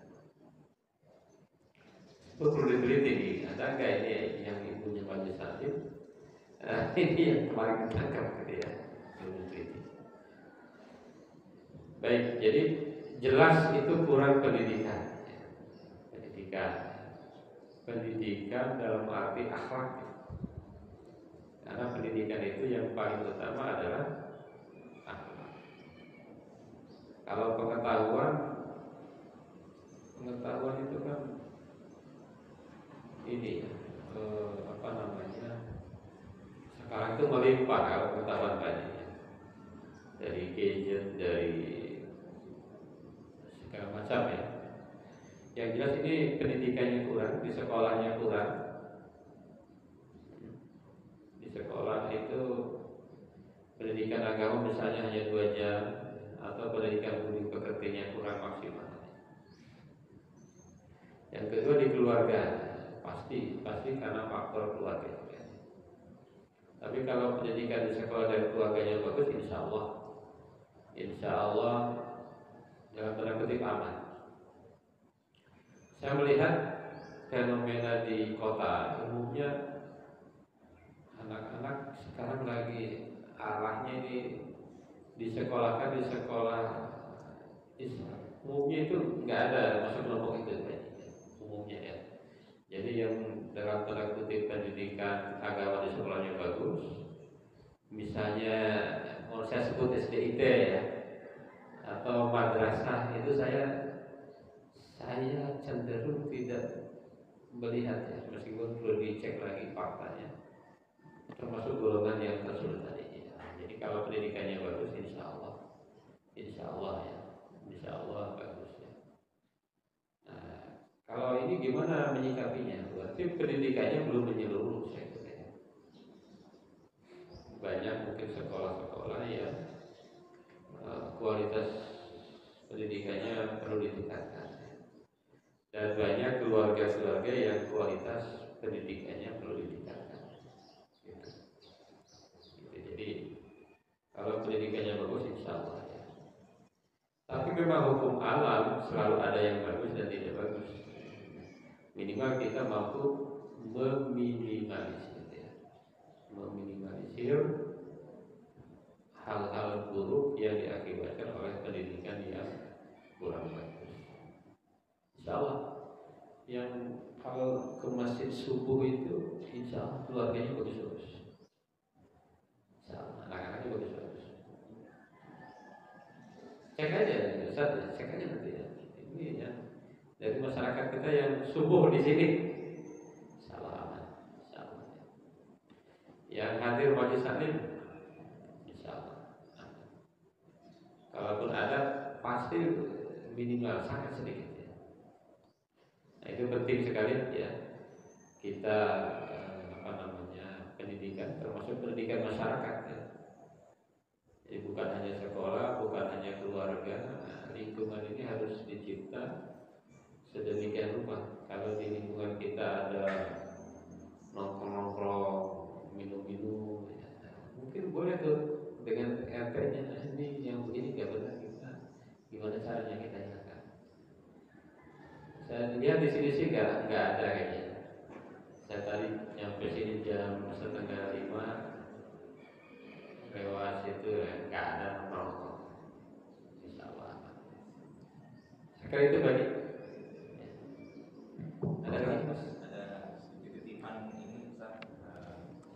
Speaker 2: Itu perlu diteliti. Ada nggak ini yang ibunya majelis taklim? Ini yang kemarin ditangkap gitu ya. Perlu diteliti. Baik, jadi jelas itu kurang pendidikan. Pendidikan dalam arti akhlak. Karena pendidikan itu yang paling utama adalah akhlak. Kalau pengetahuan itu kan ini apa namanya? Sekarang itu melimpah kalau pengetahuan banyak. Dari gadget, dari segala macam ya. Yang jelas ini pendidikannya kurang, di sekolahnya kurang. Di sekolah itu pendidikan agama misalnya hanya 2 jam, atau pendidikan budi pekertinya kurang maksimal. Yang kedua di keluarga, pasti karena faktor keluarga juga. Tapi kalau pendidikan di sekolah dan keluarganya bagus, insya Allah dalam tanda kutip aman. Saya melihat fenomena di kota umumnya anak-anak sekarang lagi arahnya ini disekolahkan di sekolah Islam. Umumnya itu nggak ada masuk kelompok itu umumnya ya. Jadi yang dalam tanda kutip pendidikan agama di sekolahnya bagus, misalnya mau saya sebut SDIT ya, atau madrasah, itu saya cenderung tidak melihat ya, meskipun perlu dicek lagi faktanya, termasuk golongan yang tersebut tadi. bagaimana menyikapinya? Berarti pendidikannya belum menyeluruh, saya kira. Banyak mungkin sekolah-sekolah yang kualitas pendidikannya perlu ditingkatkan, dan banyak keluarga-keluarga yang kualitas pendidikannya perlu ditingkatkan. Gitu. Jadi kalau pendidikannya bagus, insya Allah ya. Tapi memang hukum alam selalu ada yang bagus dan tidak bagus. Minimal kita mampu meminimalisir, ya. Meminimalisir hal-hal buruk yang diakibatkan oleh pendidikan yang kurang bagus. Insya Allah, yang kalau ke masjid subuh itu, insya Allah keluarganya bagus-bagus. Insya Allah, anak-anaknya bagus-bagus. Cek aja, Ustaz, cek aja nanti ya. Ini ya dari masyarakat kita yang subuh di sini, salah aman, salah. Yang hadir majelis taklim, insyaallah. Kalaupun ada, pasti minimal sangat sedikit ya. Nah, itu penting sekali ya. Kita pendidikan, termasuk pendidikan masyarakat ya. Jadi bukan hanya sekolah, bukan hanya keluarga, lingkungan ini harus dicipta sedemikian rupa. Kalau di lingkungan kita ada nongkrong-nongkrong, minum-minum, ya, mungkin boleh tuh dengan RT-nya, ini yang begini gak benar, kita gimana caranya kita hilangkan. Saya lihat di sini sih nggak ada kayaknya. Saya tadi nyampe sini jam 4:30. Lewat situ nggak ada nongkrong, insya Allah. Sekarang itu bagi ada lagi mas?
Speaker 4: Ada sedikit titipan ini Ustaz,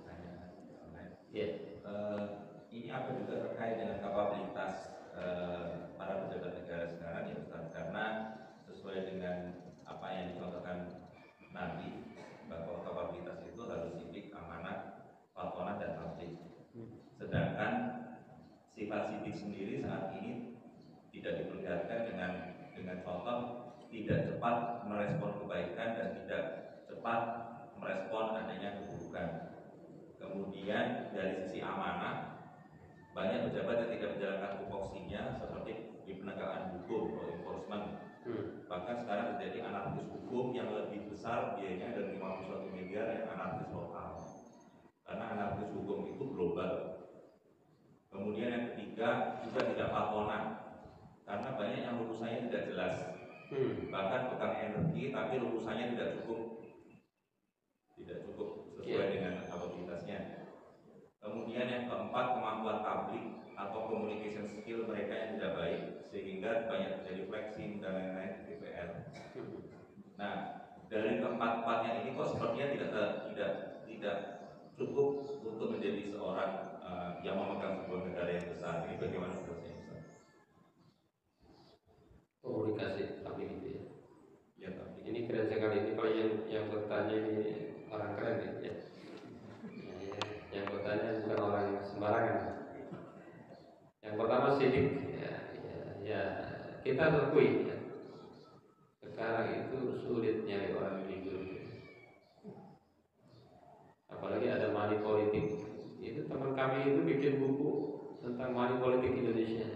Speaker 4: tanya online.
Speaker 2: Ya.
Speaker 4: Ini apa juga terkait dengan kapabilitas para pejabat negara sekarang ya Ustaz, karena sesuai dengan apa yang dicontohkan Nabi, bahwa kapabilitas itu harus sidik, amanah, fatonah dan tabligh. Sedangkan sifat sidik sendiri saat ini tidak diperlihatkan dengan contoh tidak cepat merespon kebaikan dan tidak cepat merespon adanya keburukan. Kemudian dari sisi amanah, banyak pejabat yang tidak menjalankan tupoksinya seperti di penegakan hukum atau enforcement. Bahkan sekarang terjadi anarkis hukum yang lebih besar biayanya dari 51 miliar yang anarkis lokal. Karena anarkis hukum itu global. Kemudian yang ketiga juga tidak patonah, karena banyak yang lulusannya tidak jelas. Bahkan tukang energi tapi lulusannya tidak cukup sesuai dengan kapabilitasnya. Kemudian yang keempat, kemampuan tabligh atau communication skill mereka yang tidak baik, sehingga banyak terjadi flexing dan lain-lain di DPR. Nah, dari keempat-empatnya ini kok sepertinya tidak cukup untuk menjadi seorang yang memegang sebuah negara yang besar. Ini bagaimana prosesnya, Ustaz?
Speaker 2: Komunikasi tapi gitu ya.
Speaker 4: Ya, tapi
Speaker 2: Ini keren sekali. Ini kalau yang bertanya ini orang keren ya. Yang bertanya bukan orang sembarangan. Yang pertama sidik ya kita akui ya. Sekarang itu sulit nyari orang jujur. Apalagi ada money politik. Itu teman kami itu bikin buku tentang money politik Indonesia.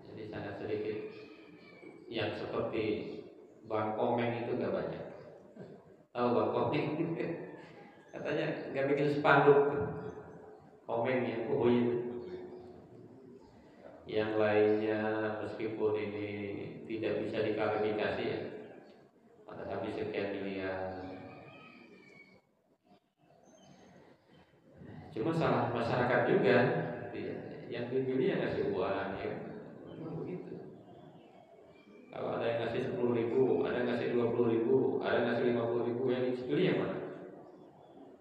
Speaker 2: Jadi sangat sedikit yang seperti Bang Komeng itu gak banyak. Tahu Bang Komeng? Katanya nggak bikin spanduk. Komeng yang itu. Yang lainnya meskipun ini tidak bisa diklarifikasi ya, ada habis sekian miliar. Cuma salah masyarakat juga, ya. Yang dipilih yang ngasih uang ya, memang begitu. Kalau ada yang ngasih 10.000, ada yang ngasih 20.000, ada yang ngasih 50.000, yang dipilih yang mana?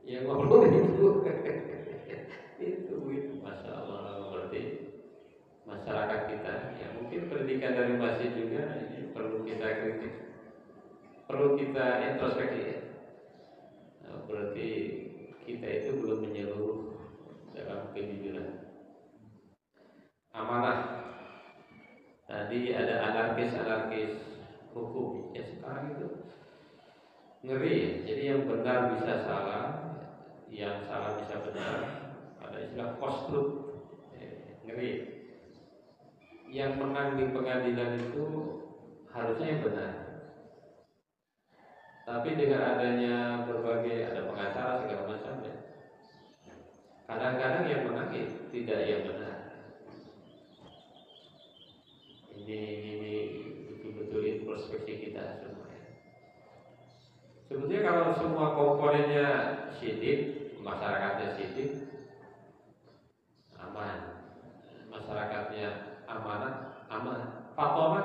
Speaker 2: Yang 50.000. itu Masya Allah, berarti masyarakat kita ya mungkin pendidikan dari masjid juga ini perlu kita kritik, perlu kita introspeksi ya. Nah, berarti kita itu belum menyeluruh dalam kejujuran. Amanah tadi ada anarkis hukum ya, sekarang itu ngeri ya. Jadi yang benar bisa salah, yang salah bisa benar. Ada istilah post-truth, ngeri. Yang menang di pengadilan itu harusnya yang benar. Tapi dengan adanya berbagai ada pengacara segala macam ya, kadang-kadang yang menang tidak yang benar. Ini betul-betul introspeksi kita semua ya. Sebetulnya kalau semua komponennya sidik, masyarakatnya sidik, aman. Masyarakatnya amanah, aman. Fatona,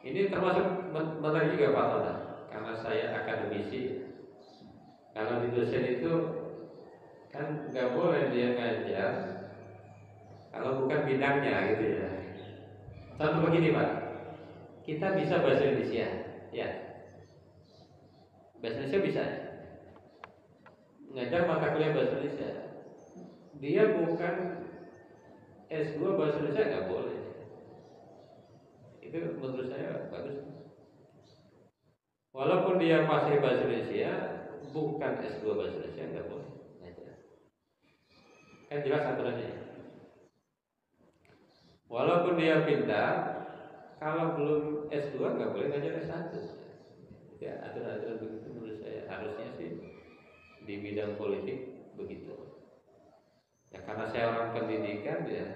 Speaker 2: ini termasuk menarik juga fatona, karena saya akademisi. Kalau di dosen itu kan nggak boleh dia ngajar kalau bukan bidangnya gitu ya. Contoh begini Pak, kita bisa bahasa Indonesia, ya. Bahasa Indonesia bisa ngajar mata kuliah bahasa Indonesia. Dia bukan S2 bahasa Indonesia nggak boleh. Itu menurut saya bagus. Walaupun dia masih bahasa Indonesia, bukan S2 bahasa Indonesia nggak boleh ngajar. Kan jelas aturannya. Walaupun dia pintar, kalau belum S2 nggak boleh ngajar S1. Ya, aturan-aturan begitu menurut saya harusnya sih di bidang politik begitu. Ya karena saya orang pendidikan ya.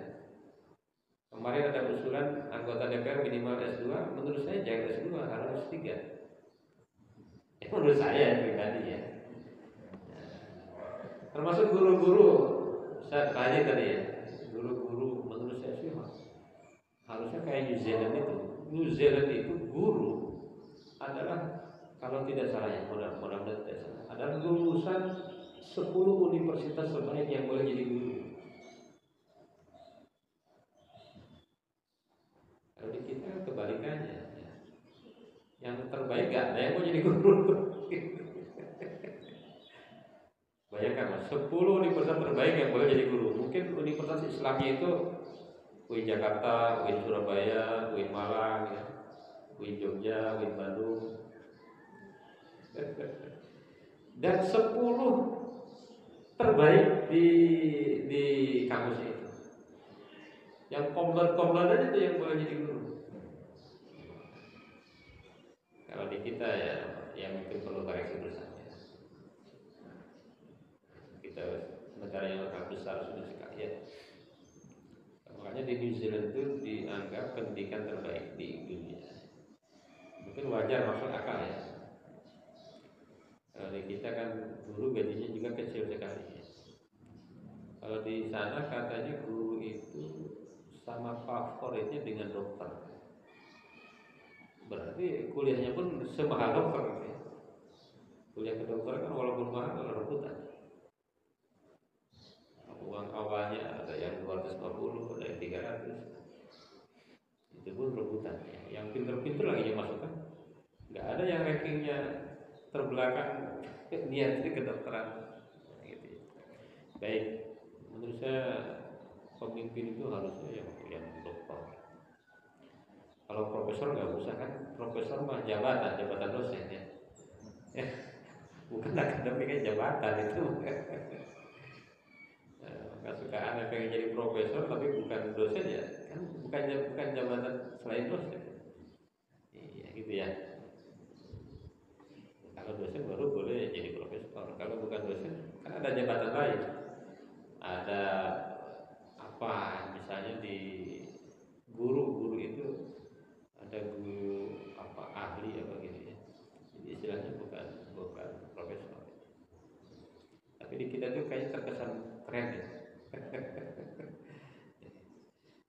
Speaker 2: Kemarin ada usulan anggota DPR minimal S2, menurut saya jangan S2, harus S3. Menurut saya pribadi ya. Termasuk guru-guru, saya tanya tadi ya, guru-guru menurut saya sih harusnya kayak New Zealand itu. New Zealand itu guru adalah kalau tidak salah ya, mudah-mudahan tidak salah, adalah lulusan 10 universitas terbaik yang boleh jadi guru. Kalau di kita kebalikannya, ya. Yang terbaik gak ada yang mau jadi guru. Bayangkan mas, 10 universitas terbaik yang boleh jadi guru. Mungkin universitas Islamnya itu UIN Jakarta, UIN Surabaya, UIN Malang, ya. UIN Jogja, UIN Bandung. Dan 10 terbaik di kampus itu. Yang komplit-komplit itu yang boleh jadi guru. Kalau di kita ya, yang mungkin perlu koreksi bersama. Kita negara yang sangat besar sudah sekali ya. Makanya di New Zealand itu dianggap pendidikan terbaik di dunia. Mungkin wajar, masuk akal ya. Kalau di kita kan guru gajinya juga kecil sekali. Kalau di sana katanya guru itu sama favoritnya dengan dokter. Berarti kuliahnya pun semahal dokter gitu ya. Kuliah kedokteran kan walaupun mahal rebutan. Uang awalnya ada yang 250, ada yang 300. Itu pun rebutan ya. Yang pinter-pinter lagi yang masuk kan. Nggak ada yang rankingnya terbelakang niat di kedokteran gitu ya. Baik, menurut saya pemimpin itu harusnya yang dokter. Kalau profesor nggak usah kan, profesor mah jabatan dosen ya. Bukan akademiknya jabatan itu. Nggak suka aneh pengen jadi profesor tapi bukan dosen ya, kan bukan jabatan selain dosen. Iya gitu ya. Kalau dosen baru boleh jadi profesor. Kalau bukan dosen kan ada jabatan lain. Ada apa? Misalnya di guru itu ada guru apa ahli apa gitu ya. Jadi istilahnya bukan profesor. Tapi di kita tuh kayaknya terkesan keren ya.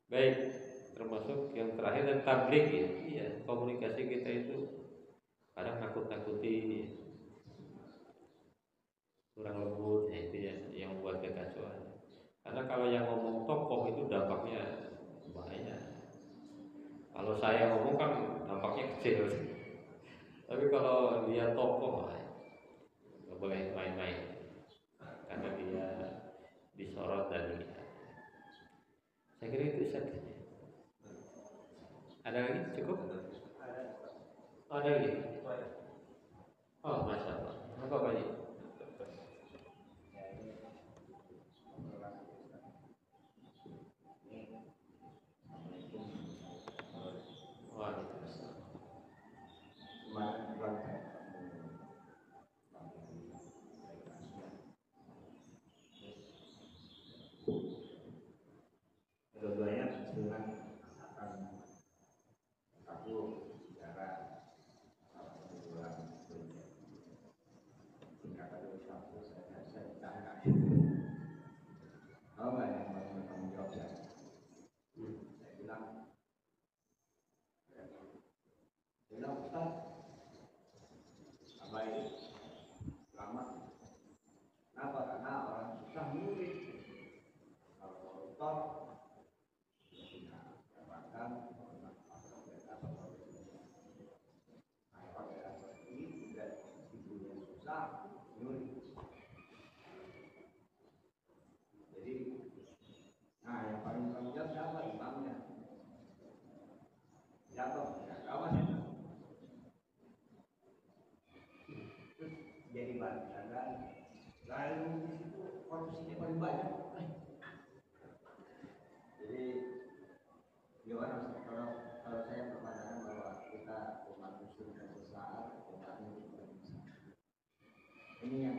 Speaker 2: Baik, termasuk yang terakhir dan tablik ya. Iya, komunikasi kita itu kadang nakut-nakuti, kurang lembut ya, itu ya yang membuat kekacauan. Karena kalau yang ngomong tokoh itu dampaknya bahaya. Kalau saya ngomong kan dampaknya kecil. Tapi kalau dia tokoh nggak boleh main-main. Karena dia disorot dan dilihat. Saya kira itu saja. Ada lagi? Cukup? Ada lagi?
Speaker 3: Lalu di situ korupsinya paling banyak. Jadi gimana Mas? Kalau saya berpandangan bahwa kita umat muslim dan sesaat umatnya itu bisa. Ini yang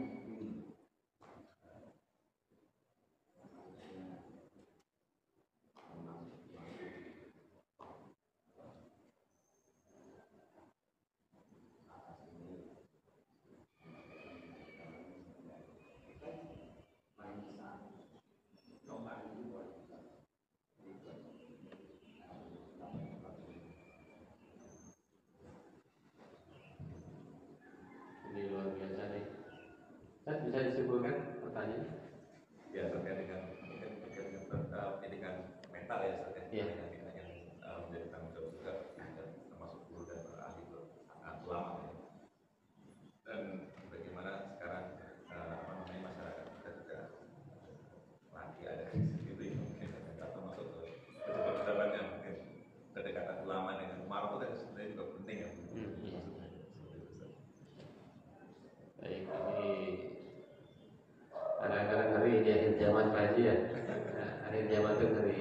Speaker 2: Ini luar biasa nih. Saya bisa disimpulkan pertanyaan?
Speaker 4: Ya terkait dengan pendidikan mental ya, terkait
Speaker 2: Iya.
Speaker 4: dengan yang menjadi tanggung jawab juga, dan termasuk guru dan ahli itu sangat lama ya. Dan bagaimana sekarang masyarakat kita juga lagi ada krisis gitu ya, mungkin atau masuk ke pejabat-pejabat yang mungkin kedekatan ulama dengan umar itu kan sebenarnya juga penting ya.
Speaker 2: Iya. Baik, ini kadang-kadang hari di akhir zaman Pak Haji ya. Akhir zaman itu hari.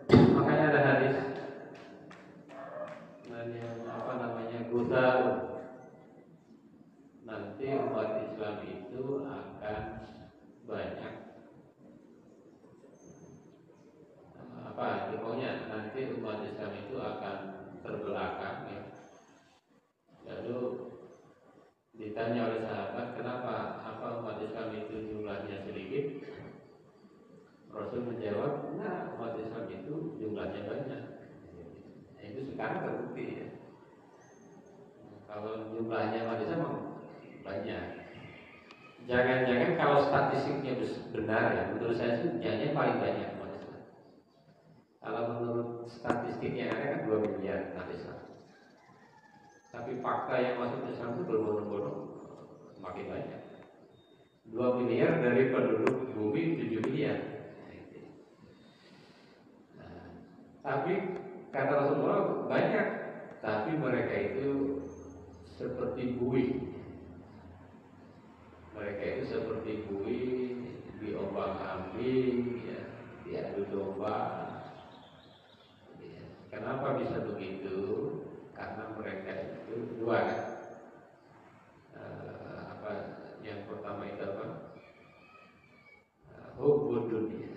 Speaker 2: Makanya ada hadis yang apa namanya Gusar. Nanti umat Islam itu akan banyak pokoknya nanti umat Islam itu akan terbelakang ya. Lalu ditanya oleh sahabat, kenapa umat Islam itu jumlahnya sedikit? Rasul menjawab, nah umat Islam itu jumlahnya banyak. Nah, itu sekarang terbukti ya. Kalau jumlahnya umat Islam banyak. Jangan-jangan kalau statistiknya benar ya, menurut saya sih jangan paling banyak umat Islam. Kalau menurut statistik yang ada kan 2 miliar umat Islam. Tapi fakta yang masuk Islam itu berbondong-bondong makin banyak. 2 miliar dari penduduk bumi 7 miliar. Nah, tapi kata Rasulullah banyak, tapi mereka itu seperti buih. Mereka itu seperti buih diombang-ambing, ya, diadu domba. Ya. Kenapa bisa begitu? Karena mereka itu dua kan. Yang pertama itu apa? Hubbud dunia.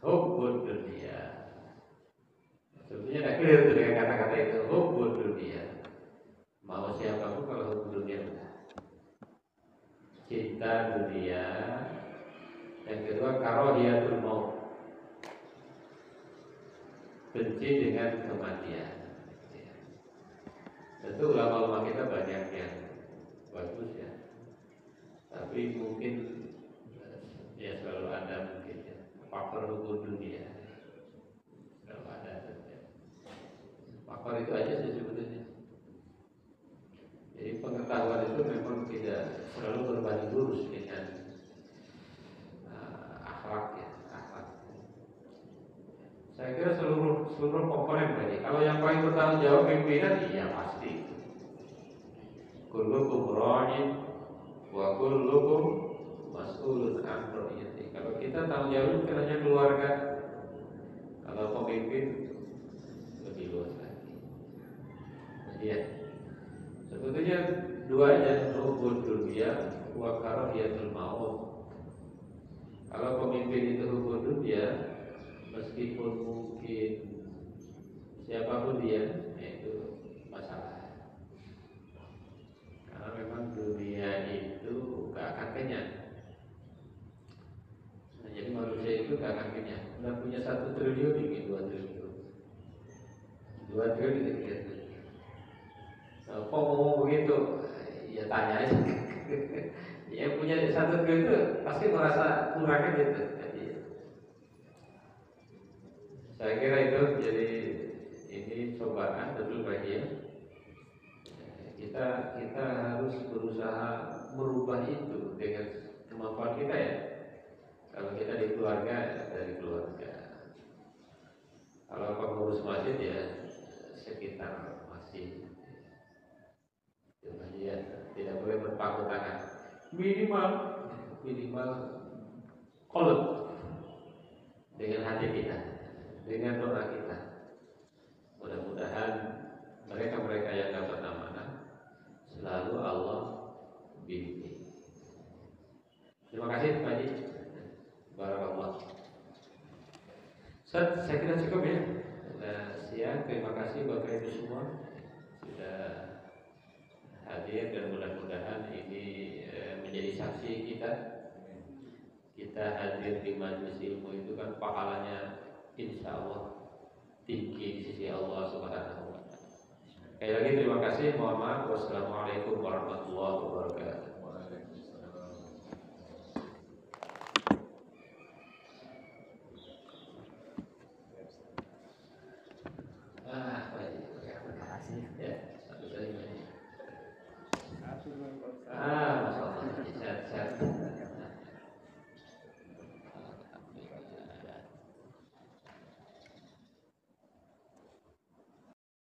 Speaker 2: Hubbud dunia. Sebetulnya tidak clear itu dengan kata-kata itu. Hubbud dunia. Mau siapapun kalau hubbud dunia benar. Cinta dunia. Yang kedua karahiyatul maut. Benci dengan kematian. Tentu ulama-ulama kita banyak yang bagus ya, tapi mungkin ya selalu ada mungkin ya faktor hukum dunia, selalu ada saja. Faktor itu aja sih sebetulnya. Jadi pengetahuan itu memang tidak selalu berbanding lurus dengan akhlak ya, akhlak. Saya kira seluruh komponen tadi. Kalau yang paling bertanggung jawab pimpinan, iya pasti. Kullukum ra'in wa kullukum mas'ulun an ra'iyati. Kalau kita tanggung jawab bukan hanya keluarga, kalau pemimpin lebih luas lagi. Jadi ya, sebetulnya dua aja, hubbud dunya wa karahiyatul maut. Kalau pemimpin itu hubbud dunya, meskipun mungkin siapapun dia, itu masalah. Karena memang dunia itu gak akan kenyang. Nah, jadi manusia itu gak akan kenyang. Udah punya 1 triliun ini 2 triliun, 2 triliun 3 triliun. Nah, kok ngomong begitu? Ya tanya aja. Yang punya 1 triliun itu pasti merasa kurangnya gitu. Jadi, saya kira itu jadi ini cobaan betul bagi ya. Kita harus berusaha merubah itu dengan kemampuan kita ya. Kalau kita di keluarga, dari keluarga. Kalau pengurus masjid ya sekitar masjid. Ya, tidak boleh berpangku tangan. minimal qalb, dengan hati kita, dengan doa kita. Mudah-mudahan mereka-mereka yang dapat amanah selalu Allah bimbing. Terima kasih Pak Haji. Barakallah. Ustaz, saya kira cukup ya. Sudah siang. Terima kasih Bapak Ibu semua sudah hadir dan mudah-mudahan ini menjadi saksi kita. Kita hadir di majelis ilmu itu kan pahalanya insya Allah tinggi di sisi Allah Subhanahu wa Ta'ala. Sekali lagi terima kasih. Mohon maaf. Wassalamualaikum warahmatullahi wabarakatuh.